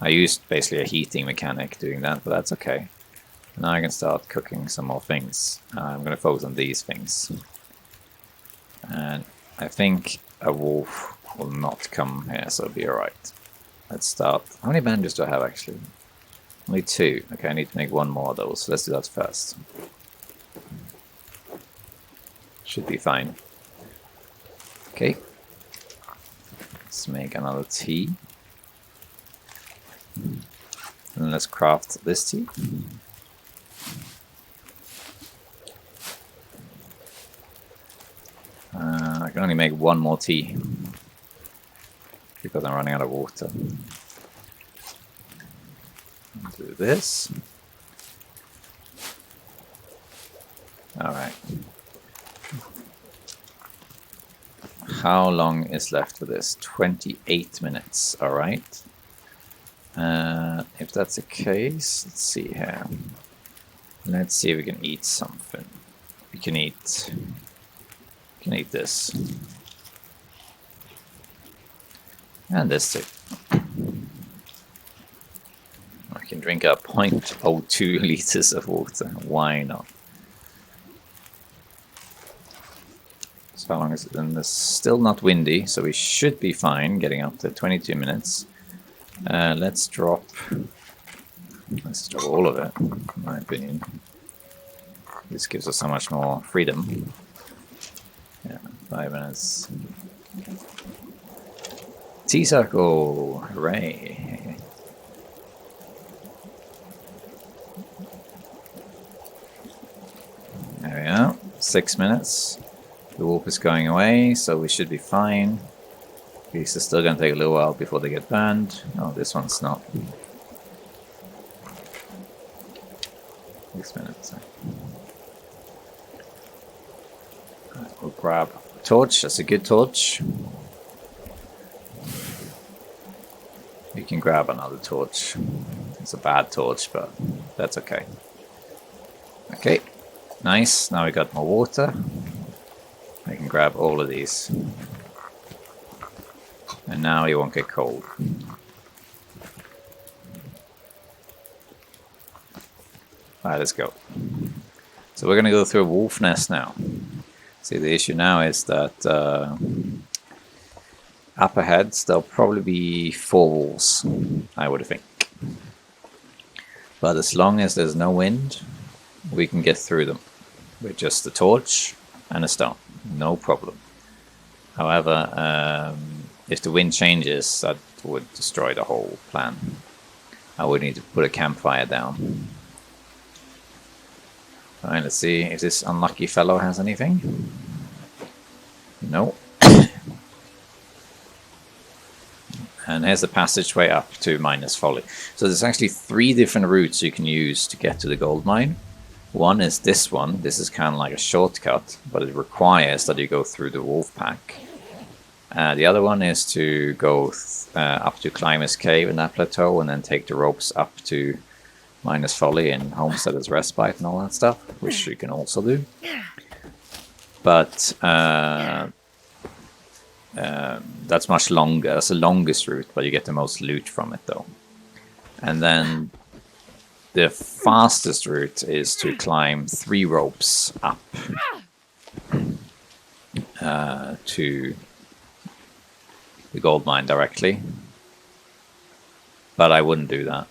A: I used basically a heating mechanic doing that, but that's okay. Now I can start cooking some more things. I'm going to focus on these things. And I think a wolf will not come here, so it'll be alright. Let's start. How many bandages do I have actually? Only 2. Okay, I need to make 1 more of those, so let's do that first. Should be fine. Okay. Let's make another tea. And let's craft this tea. I can only make 1 more tea because I'm running out of water. Do this. Alright. How long is left for this? 28 minutes. Alright. If that's the case, let's see here. Let's see if we can eat something. We can eat this. And this too. I can drink up 0.02 liters of water. Why not? So how long is it? And it's still not windy, so we should be fine getting up to 22 minutes. Let's drop all of it, in my opinion. This gives us so much more freedom. Yeah, 5 minutes. Tea circle! Hooray! There we are. 6 minutes. The wolf is going away, so we should be fine. These are still gonna take a little while before they get banned. No, this one's not. 6 minutes. Right, we'll grab a torch. That's a good torch. You can grab another torch. It's a bad torch, but that's okay. Okay, nice. Now we got more water. I can grab all of these. And now you won't get cold. Alright, let's go. So we're going to go through a wolf nest now. See, the issue now is that up ahead there'll probably be 4 wolves, I would think. But as long as there's no wind, we can get through them with just a torch and a stone. No problem. However, if the wind changes, that would destroy the whole plan. I would need to put a campfire down. Alright, let's see if this unlucky fellow has anything. No. And here's the passageway up to minus folly. So there's actually 3 different routes you can use to get to the gold mine. One is this one. This is kind of like a shortcut, but it requires that you go through the wolf pack. The other one is to go up to Climber's Cave in that plateau and then take the ropes up to minus folly and Homesteader's Respite and all that stuff, which you can also do. But that's much longer. That's the longest route, but you get the most loot from it though. And then the fastest route is to climb 3 ropes up to the gold mine directly. But I wouldn't do that.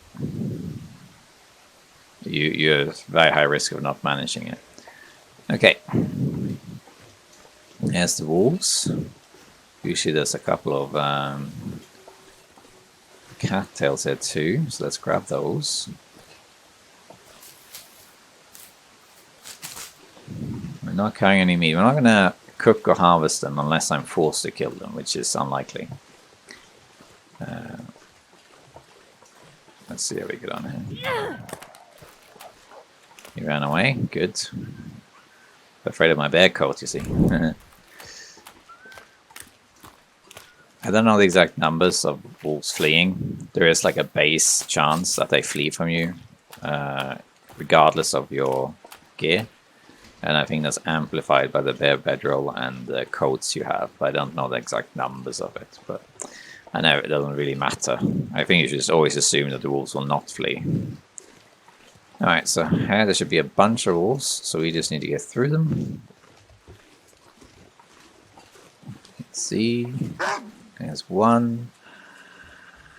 A: You're very high risk of not managing it. Okay. Here's the wolves. Usually there's a couple of cattails here too, so let's grab those. We're not carrying any meat. We're not going to cook or harvest them unless I'm forced to kill them, which is unlikely. Let's see how we get on here. He ran away. Good. Afraid of my bear coat, you see. I don't know the exact numbers of wolves fleeing. There is like a base chance that they flee from you, regardless of your gear. And I think that's amplified by the bear bedroll and the coats you have. But I don't know the exact numbers of it. But I know it doesn't really matter. I think you should just always assume that the wolves will not flee. Alright, so here there should be a bunch of wolves, so we just need to get through them. Let's see. There's one.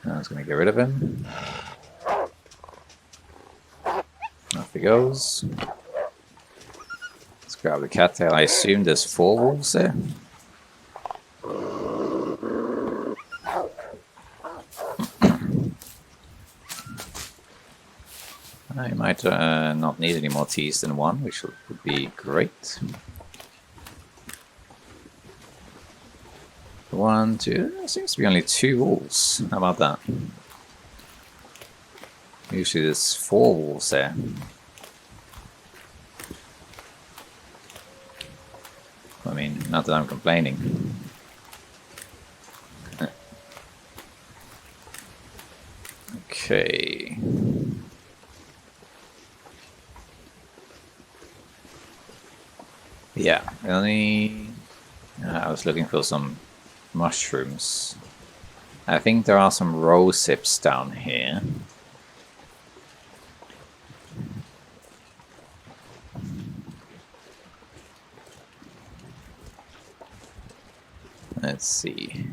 A: I was going to get rid of him. Off he goes. Let's grab the cattail. I assume there's 4 wolves there. I might not need any more teas than 1, which would be great. 1, 2, there seems to be only 2 wolves. How about that? Usually there's 4 wolves there. I mean, not that I'm complaining. Okay. Yeah, I was looking for some mushrooms. I think there are some rose hips down here. Let's see.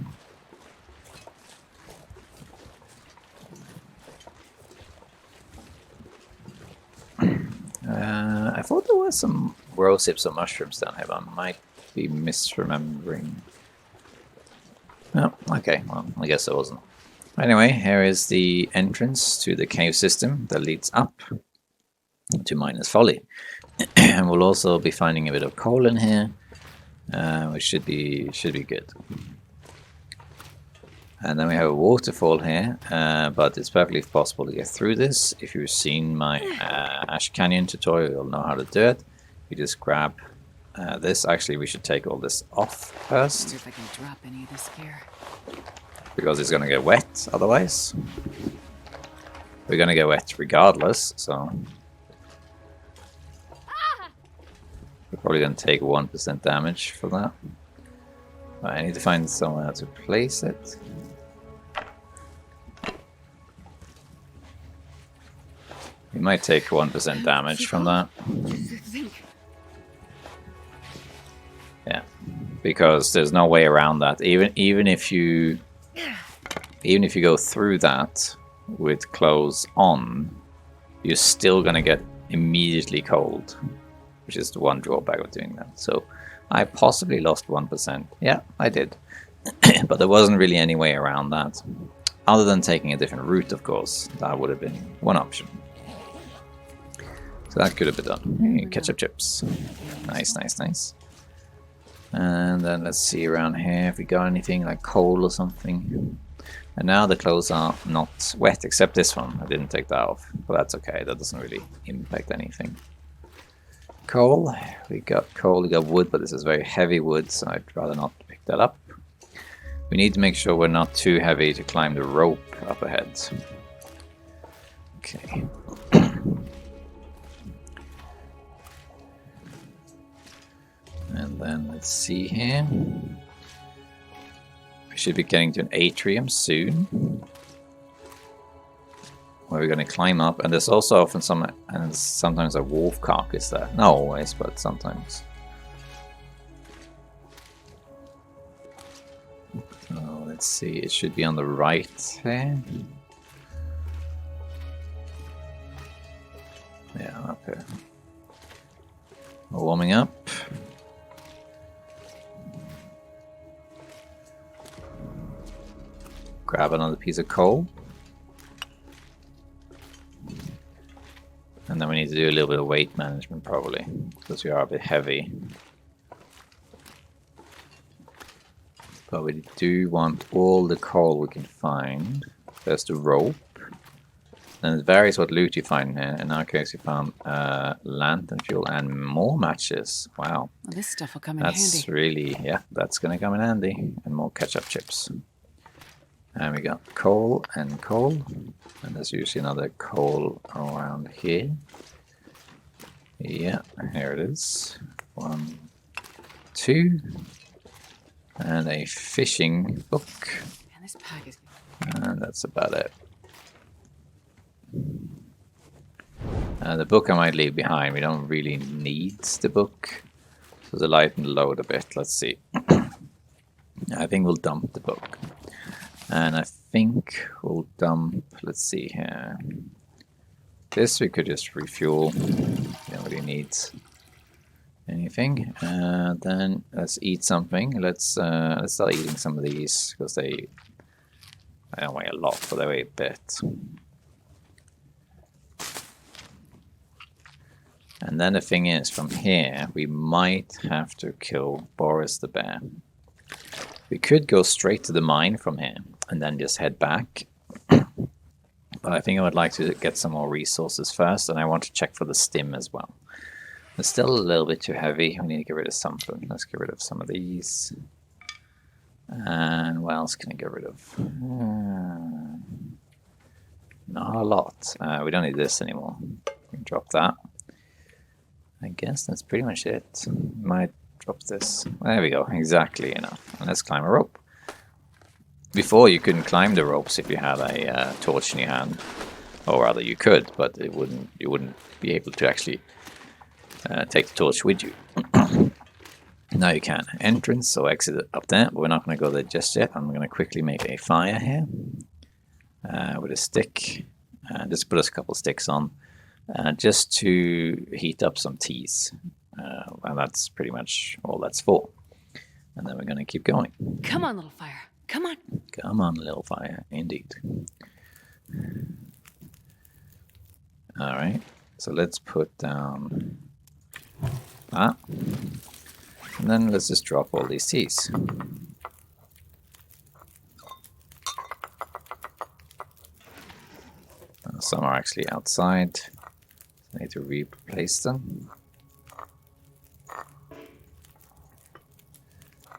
A: I thought there was some rose hips or mushrooms down here, but I might be misremembering. No, okay, well, I guess it wasn't. Anyway, here is the entrance to the cave system that leads up to minus folly. And we'll also be finding a bit of coal in here, which should be good. And then we have a waterfall here, but it's perfectly possible to get through this. If you've seen my Ash Canyon tutorial, you'll know how to do it. You just grab this. Actually, we should take all this off first.
B: Wonder if I can drop any of this here.
A: Because it's going to get wet otherwise. We're going to get wet regardless, so... We're probably going to take 1% damage for that. Right, I need to find somewhere to place it. We might take 1% damage from that. Yeah, because there's no way around that. Even if you go through that with clothes on, you're still gonna get immediately cold, which is the one drawback of doing that. So I possibly lost 1%. Yeah, I did. But there wasn't really any way around that. Other than taking a different route, of course. That would have been one option. So that could have been done. Hey, ketchup chips. Nice, nice, nice. And then let's see around here if we got anything like coal or something. And now the clothes are not wet, except this one. I didn't take that off. But that's okay. That doesn't really impact anything. Coal. We got coal, we got wood, but this is very heavy wood, so I'd rather not pick that up. We need to make sure we're not too heavy to climb the rope up ahead. Okay. And then let's see here. We should be getting to an atrium soon. Where we're going to climb up. And there's also often sometimes a wolf carcass there. Not always, but sometimes. Oh, let's see. It should be on the right here. Yeah, up here. We're warming up. Grab another piece of coal. And then we need to do a little bit of weight management probably, because we are a bit heavy. But we do want all the coal we can find. There's the rope. And it varies what loot you find here. In our case we found lantern fuel and more matches. Wow.
B: Well, this stuff will come in handy.
A: That's really, yeah, that's gonna come in handy. And more ketchup chips. And we got coal and coal. And there's usually another coal around here. Yeah, here it is. 1, 2. And a fishing book.
B: Man, this pack is...
A: And that's about it. The book I might leave behind. We don't really need the book. So to lighten the load a bit, let's see. I think we'll dump the book. And I think we'll dump, let's see here. This we could just refuel. Don't really need anything. Then let's eat something. Let's start eating some of these because they don't weigh a lot, but they weigh a bit. And then the thing is, from here we might have to kill Boris the bear. We could go straight to the mine from here and then just head back. But I think I would like to get some more resources first, and I want to check for the stim as well. It's still a little bit too heavy. We need to get rid of something. Let's get rid of some of these. And what else can I get rid of? Not a lot. We don't need this anymore. We can drop that. I guess that's pretty much it. Might drop this. There we go. Exactly enough. And let's climb a rope. Before you couldn't climb the ropes if you had a torch in your hand, or rather you could, but you wouldn't be able to actually take the torch with you. Now you can. Entrance, so exit up there, but we're not going to go there just yet. I'm going to quickly make a fire here with a stick. Just put us a couple sticks on, just to heat up some teas. And that's pretty much all that's for. And then we're going to keep going.
B: Come on, little fire. Come on.
A: Come on, little fire. Indeed. Alright. So let's put down that. And then let's just drop all these teas. Some are actually outside. I need to replace them.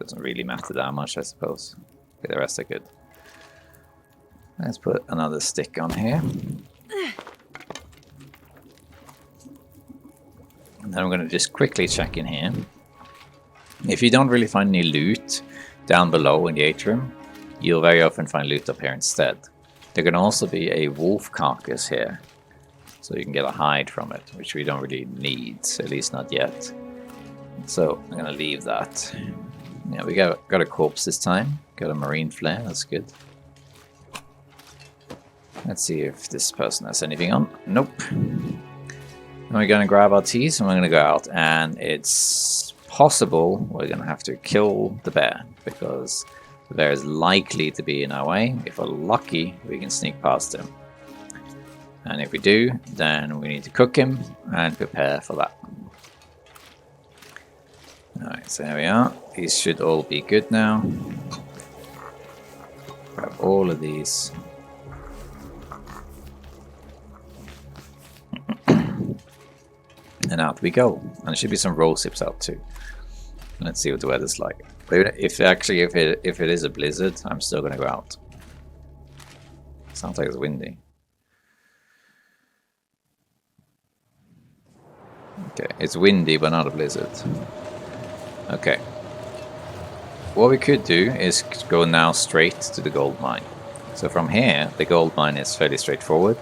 A: Doesn't really matter that much, I suppose. Okay, the rest are good. Let's put another stick on here. And then I'm going to just quickly check in here. If you don't really find any loot down below in the atrium, you'll very often find loot up here instead. There can also be a wolf carcass here, so you can get a hide from it, which we don't really need, at least not yet. So I'm going to leave that. Yeah, we got a corpse this time. Got a marine flare, that's good. Let's see if this person has anything on. Nope. Then we're going to grab our teas and we're going to go out. And it's possible we're going to have to kill the bear, because the bear is likely to be in our way. If we're lucky, we can sneak past him. And if we do, then we need to cook him and prepare for that. Alright, so here we are. These should all be good now. Grab all of these. And out we go. And there should be some rose hips out too. Let's see what the weather's like. If it is a blizzard, I'm still gonna go out. Sounds like it's windy. Okay, it's windy but not a blizzard. Okay. What we could do is go now straight to the gold mine. So from here, the gold mine is fairly straightforward.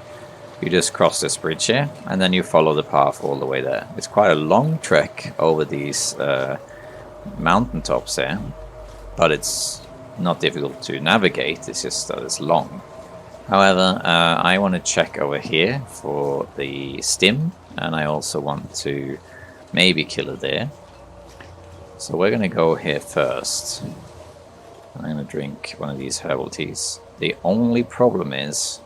A: You just cross this bridge here, and then you follow the path all the way there. It's quite a long trek over these mountaintops here, but it's not difficult to navigate, it's just that it's long. However, I want to check over here for the stim, and I also want to maybe kill it there. So we're going to go here first. I'm going to drink one of these herbal teas. The only problem is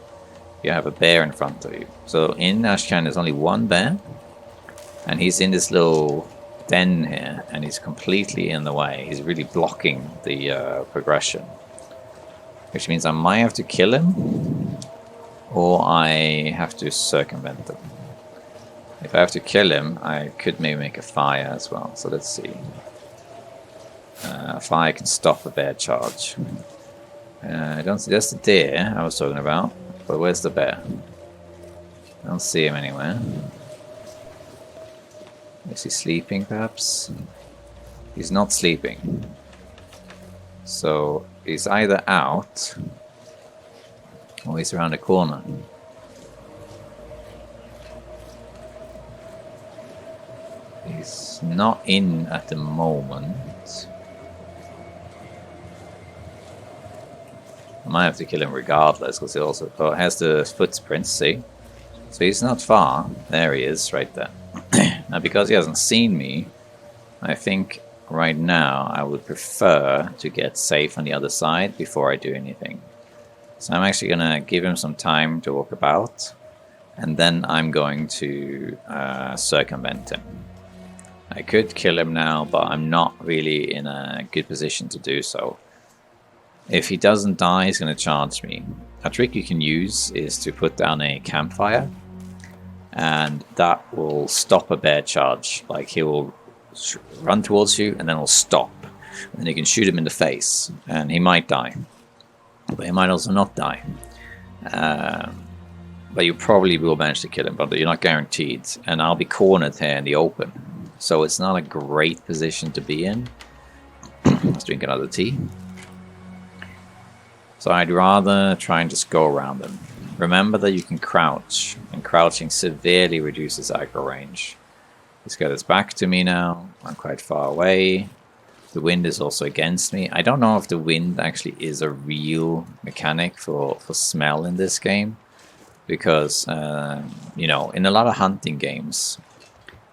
A: you have a bear in front of you. So in Ashcan there's only one bear, and he's in this little den here, and he's completely in the way. He's really blocking the progression, which means I might have to kill him, or I have to circumvent him. If I have to kill him, I could maybe make a fire as well. So let's see. A fire can stop a bear charge. I don't see. That's the deer I was talking about. But where's the bear? I don't see him anywhere. Is he sleeping, perhaps? He's not sleeping. So he's either out, or he's around the corner. He's not in at the moment. I might have to kill him regardless, because he also has the footprints, see? So he's not far. There he is, right there. Now, because he hasn't seen me, I think right now I would prefer to get safe on the other side before I do anything. So I'm actually going to give him some time to walk about, and then I'm going to circumvent him. I could kill him now, but I'm not really in a good position to do so. If he doesn't die, he's going to charge me. A trick you can use is to put down a campfire, and that will stop a bear charge. Like, he will run towards you and then he'll stop, and then you can shoot him in the face, and he might die, but he might also not die. But you probably will manage to kill him, but you're not guaranteed. And I'll be cornered here in the open, so it's not a great position to be in. Let's drink another tea. So I'd rather try and just go around them. Remember that you can crouch, and crouching severely reduces aggro range. He's got his back to me now. I'm quite far away. The wind is also against me. I don't know if the wind actually is a real mechanic for smell in this game. Because, you know, in a lot of hunting games,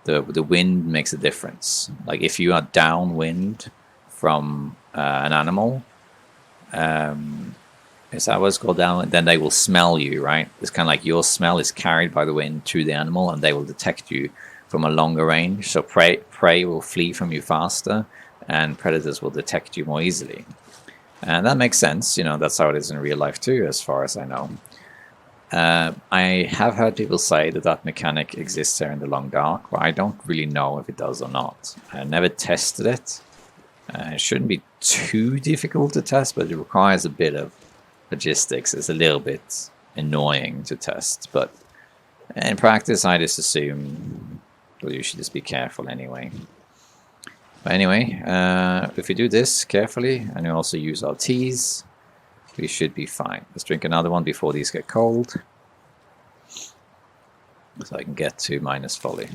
A: the wind makes a difference. Like, if you are downwind from an animal, is that what's called down? Then they will smell you, right? It's kind of like your smell is carried by the wind to the animal, and they will detect you from a longer range. So prey will flee from you faster, and predators will detect you more easily. And that makes sense. You know, that's how it is in real life too, as far as I know. I have heard people say that that mechanic exists here in the Long Dark, but I don't really know if it does or not. I never tested it. It shouldn't be too difficult to test, but it requires a bit of logistics. It's a little bit annoying to test, but in practice I just assume well, you should just be careful anyway. But anyway, if we do this carefully and we also use our teas, we should be fine. Let's drink another one before these get cold. So I can get to minus folly.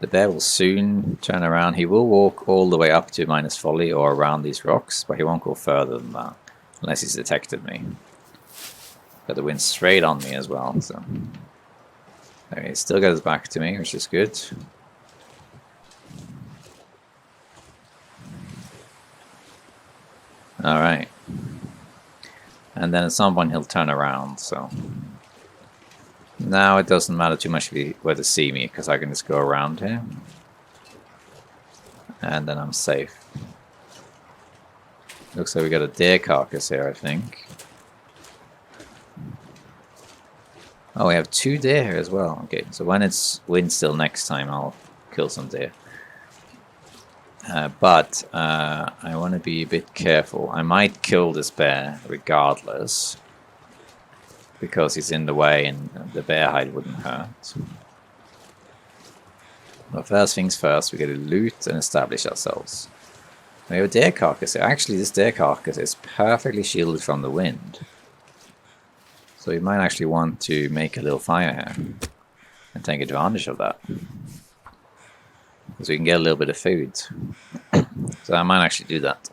A: The bear will soon turn around. He will walk all the way up to minus folly or around these rocks, but he won't go further than that. Unless he's detected me. Got the wind straight on me as well, so... Okay, he still got his back to me, which is good. Alright. And then at some point he'll turn around, so... Now it doesn't matter too much where to see me, because I can just go around here. And then I'm safe. Looks like we got a deer carcass here, I think. Oh, we have 2 deer here as well. Okay, so when it's wind still next time, I'll kill some deer. But I want to be a bit careful. I might kill this bear regardless, because he's in the way and the bear hide wouldn't hurt. But first things first, we got to loot and establish ourselves. We have a deer carcass here. Actually, this deer carcass is perfectly shielded from the wind. So you might actually want to make a little fire here and take advantage of that. Because we can get a little bit of food. So I might actually do that.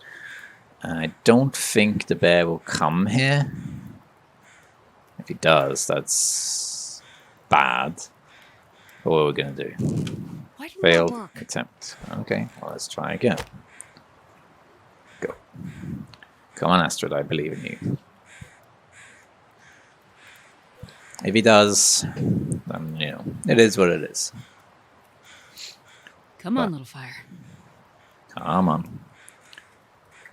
A: I don't think the bear will come here. If he does, that's bad. But what are we going to do? Failed attempt. Okay, well, let's try again. Go. Come on, Astrid, I believe in you. If he does, then, you know, it is what it is.
B: Come on, little fire.
A: Come on.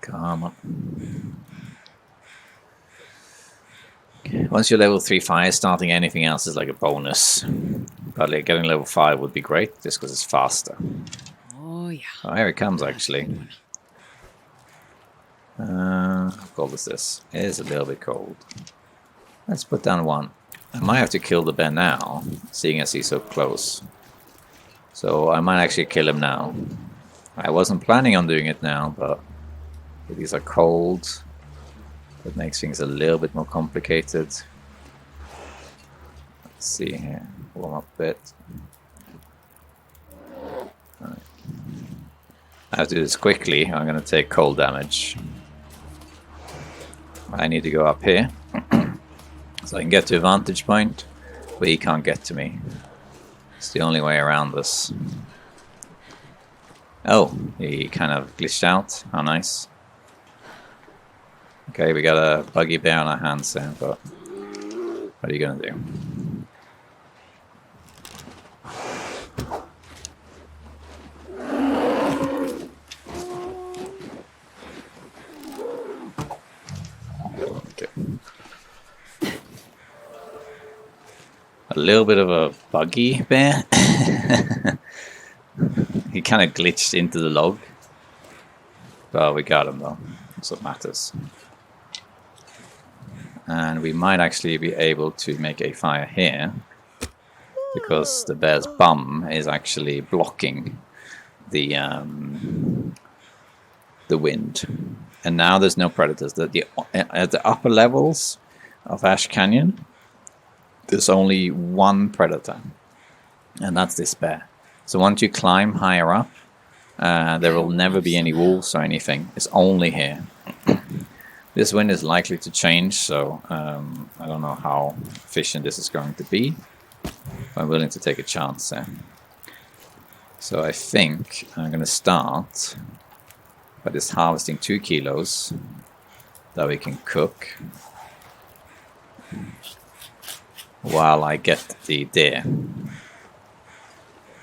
A: Come on. Okay. Once you're level 3 fire, starting anything else is like a bonus. But like, getting level 5 would be great, just because it's faster.
B: Oh, yeah.
A: Oh, here it comes, actually. How cold is this? It is a little bit cold. Let's put down 1. I might have to kill the bear now, seeing as he's so close. So I might actually kill him now. I wasn't planning on doing it now, but these are cold. That makes things a little bit more complicated. Let's see here. Warm up a bit. Right. I have to do this quickly. I'm going to take cold damage. I need to go up here. So I can get to a vantage point, but he can't get to me. It's the only way around this. Oh, he kind of glitched out. How nice. Okay, we got a buggy bear on our hands there, but what are you going to do? A little bit of a buggy bear. He kind of glitched into the log. But we got him though. That's what matters. And we might actually be able to make a fire here. Because the bear's bum is actually blocking the wind. And now there's no predators. At the upper levels of Ash Canyon, there's only one predator, and that's this bear. So once you climb higher up, there will never be any wolves or anything. It's only here. This wind is likely to change, so I don't know how efficient this is going to be. I'm willing to take a chance there. So I think I'm going to start by just harvesting 2 kilos that we can cook while I get the deer.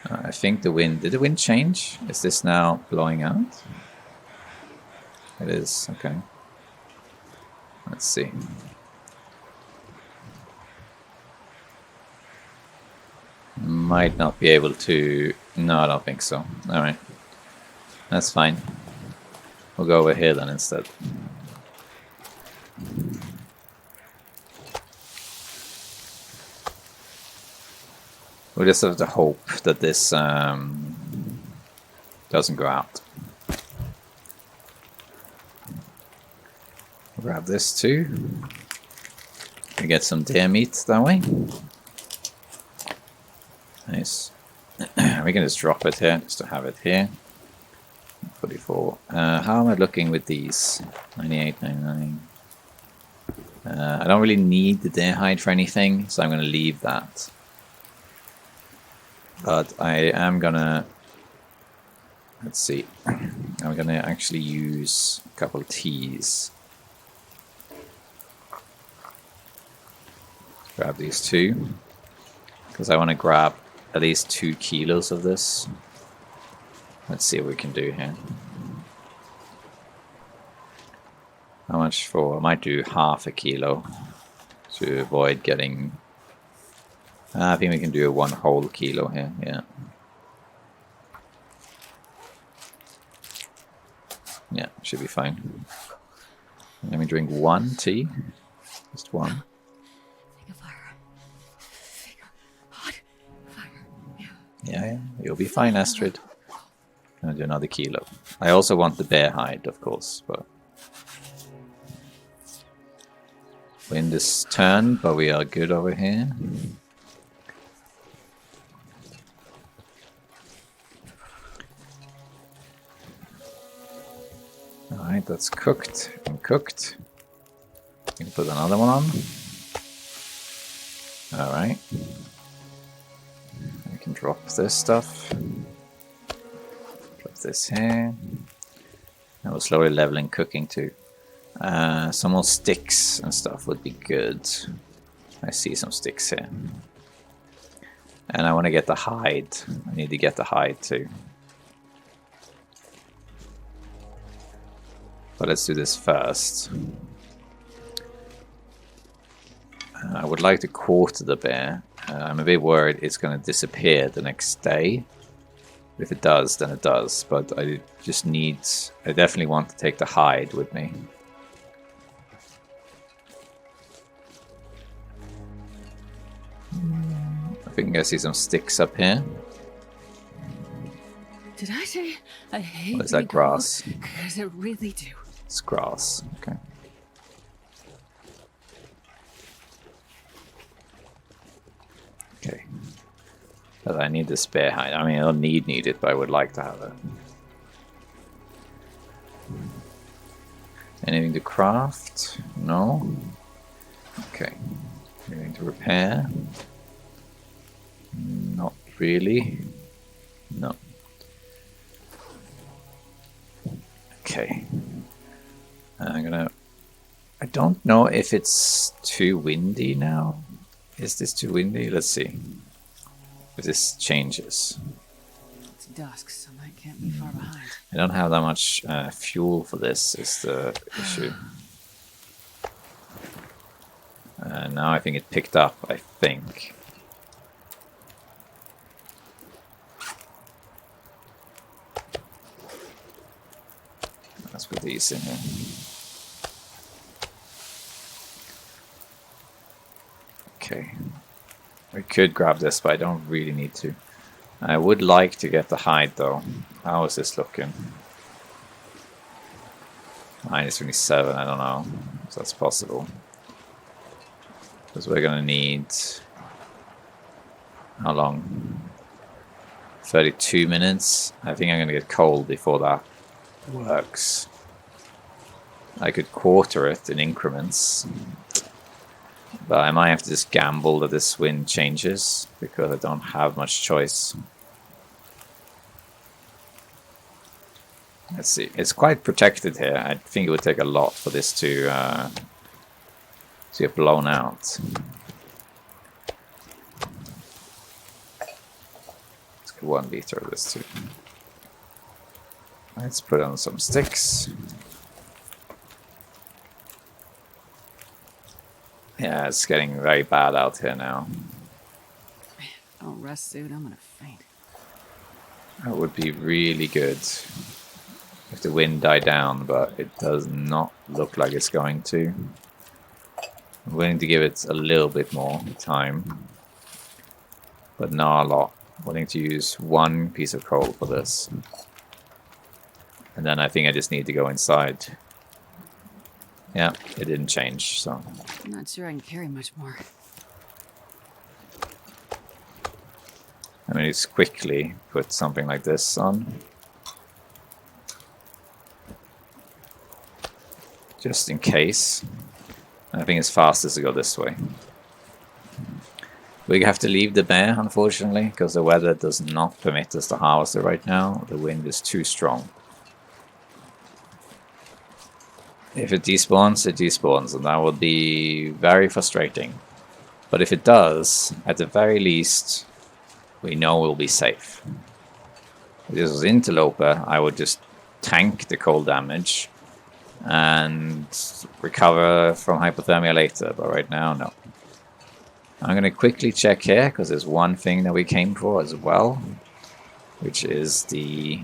A: I think the wind... Did the wind change? Is this now blowing out? It is, okay. Let's see. might not be able to... No, I don't think so. Alright. That's fine. We'll go over here then instead. We just have to hope that this doesn't go out. Grab this too. We get some deer meat that way. Nice. We can just drop it here, just to have it here. 44. How am I looking with these? 98, 99. I don't really need the deer hide for anything, so I'm going to leave that. But I am going to... Let's see. I'm going to actually use a couple of teas. Grab these two. Because I want to grab at least 2 kilos of this. Let's see what we can do here. How much for? I might do half a kilo to avoid getting... I think we can do a 1 whole kilo here, yeah. Yeah, should be fine. Let me drink 1 tea. Just 1. Yeah, you'll be fine, Astrid. I'm gonna do another kilo. I also want the bear hide, of course, but win this turn, but we are good over here. Alright, that's cooked and cooked. We can put another one on. Alright. We can drop this stuff. Drop this here. And we're slowly leveling cooking too. Some more sticks and stuff would be good. I see some sticks here. And I want to get the hide. I need to get the hide too. But let's do this first. I would like to quarter the bear. I'm a bit worried it's going to disappear the next day. If it does, then it does. But I just need... I definitely want to take the hide with me. I think I see some sticks up here.
B: Did I say I hate...
A: What is that, grass?
B: Because I really do.
A: It's grass. Okay. Okay. But I need the spare hide. I mean, I don't need it, but I would like to have it. Anything to craft? No? Okay. Anything to repair? Not really. No. Okay. I don't know if it's too windy now. Is this too windy? Let's see. If this changes.
B: It's dusk, so I can't be far behind.
A: I don't have that much fuel for this, is the issue. Now I think it picked up, I think. Let's put these in here. Okay. We could grab this, but I don't really need to. I would like to get the hide, though. How is this looking? -27, I don't know if that's possible. Because we're going to need... How long? 32 minutes? I think I'm going to get cold before that works. I could quarter it in increments. But I might have to just gamble that this wind changes, because I don't have much choice. Let's see. It's quite protected here. I think it would take a lot for this to get blown out. Let's get 1 liter of this too. Let's put on some sticks. Yeah, it's getting very bad out here now.
B: Oh, rest suit, I'm gonna faint.
A: That would be really good if the wind died down, but it does not look like it's going to. I'm willing to give it a little bit more time, but not a lot. I'm willing to use one piece of coal for this. And then I think I just need to go inside. Yeah, it didn't change, so...
B: I'm not sure I can carry much more.
A: I mean, just quickly put something like this on. Just in case. I think it's fastest to go this way. We have to leave the bear, unfortunately, because the weather does not permit us to harvest it right now. The wind is too strong. If it despawns, it despawns, and that will be very frustrating. But if it does, at the very least, we know we'll be safe. If this was Interloper, I would just tank the cold damage and recover from hypothermia later, but right now, no. I'm going to quickly check here, because there's one thing that we came for as well, which is the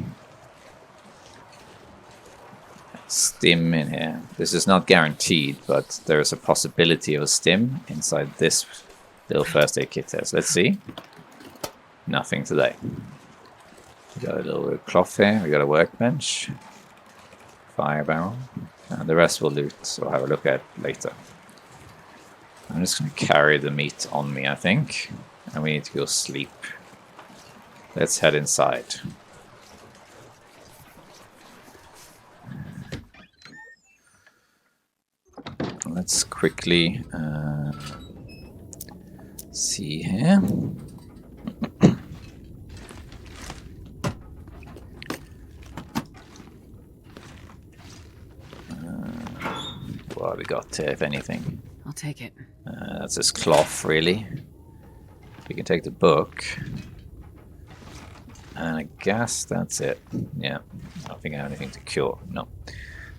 A: stim in here. This is not guaranteed, but there is a possibility of a stim inside this little first aid kit here. So let's see. Nothing today. We got a little bit of cloth here. We got a workbench, fire barrel, and the rest we'll loot or have a look at later. I'm just going to carry the meat on me, I think, and we need to go sleep. Let's head inside. Let's quickly see here. What have we got here, if anything?
B: I'll take it.
A: That's just cloth, really. We can take the book. And I guess that's it. Yeah, I don't think I have anything to cure. No.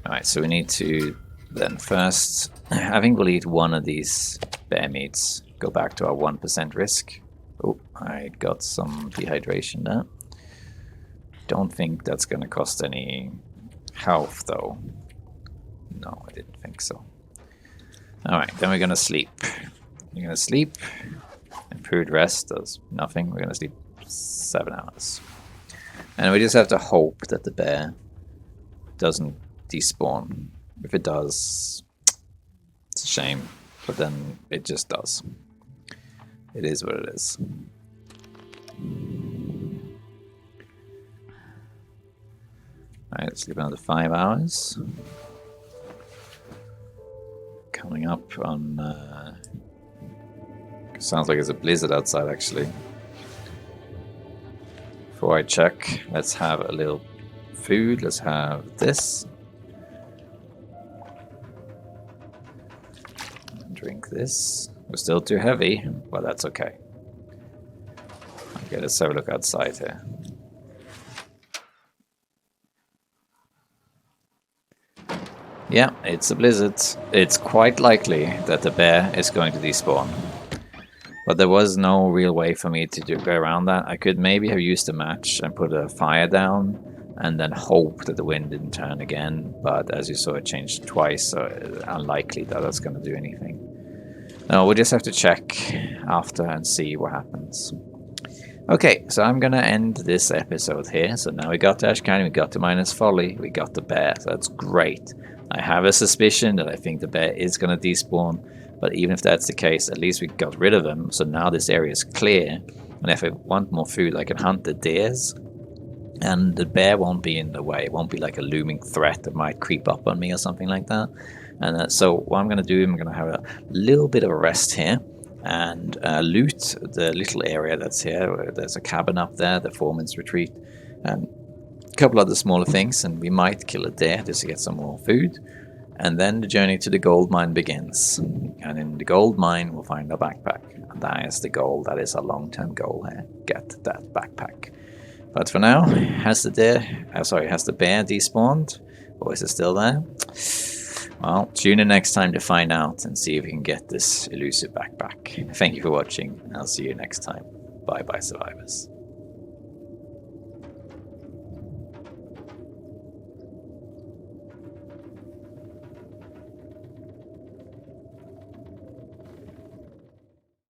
A: Alright, so we need to then first... I think we'll eat one of these bear meats. Go back to our 1% risk. Oh, I got some dehydration there. Don't think that's going to cost any health, though. No, I didn't think so. Alright, then we're going to sleep. We're going to sleep. Improved rest does nothing. We're going to sleep 7 hours. And we just have to hope that the bear doesn't despawn. If it does, it's a shame. But then it just does. It is what it is. Alright, let's sleep another 5 hours. Coming up on... sounds like there's a blizzard outside, actually. Before I check, let's have a little food. Let's have this. Drink this. We're still too heavy, but that's okay. Okay, let's have a look outside here. Yeah, it's a blizzard. It's quite likely that the bear is going to despawn. But there was no real way for me to go around that. I could maybe have used a match and put a fire down and then hope that the wind didn't turn again. But as you saw, it changed twice, so it's unlikely that that's going to do anything. No, we'll just have to check after and see what happens. Okay, so I'm going to end this episode here. So now we got to Ash County, we got to Minus Folly, we got the bear. So that's great. I have a suspicion that I think the bear is going to despawn. But even if that's the case, at least we got rid of them. So now this area is clear. And if I want more food, I can hunt the deers. And the bear won't be in the way. It won't be like a looming threat that might creep up on me or something like that. And so what I'm going to do, I'm going to have a little bit of a rest here. And loot the little area that's here. There's a cabin up there, the foreman's retreat. And a couple other smaller things. And we might kill a deer just to get some more food. And then the journey to the gold mine begins. And in the gold mine, we'll find a backpack. And that is the goal. That is our long-term goal here. Get that backpack. But for now, has the bear despawned? Or is it still there? Well, tune in next time to find out and see if we can get this elusive backpack. Thank you for watching. I'll see you next time. Bye. Bye-bye, survivors.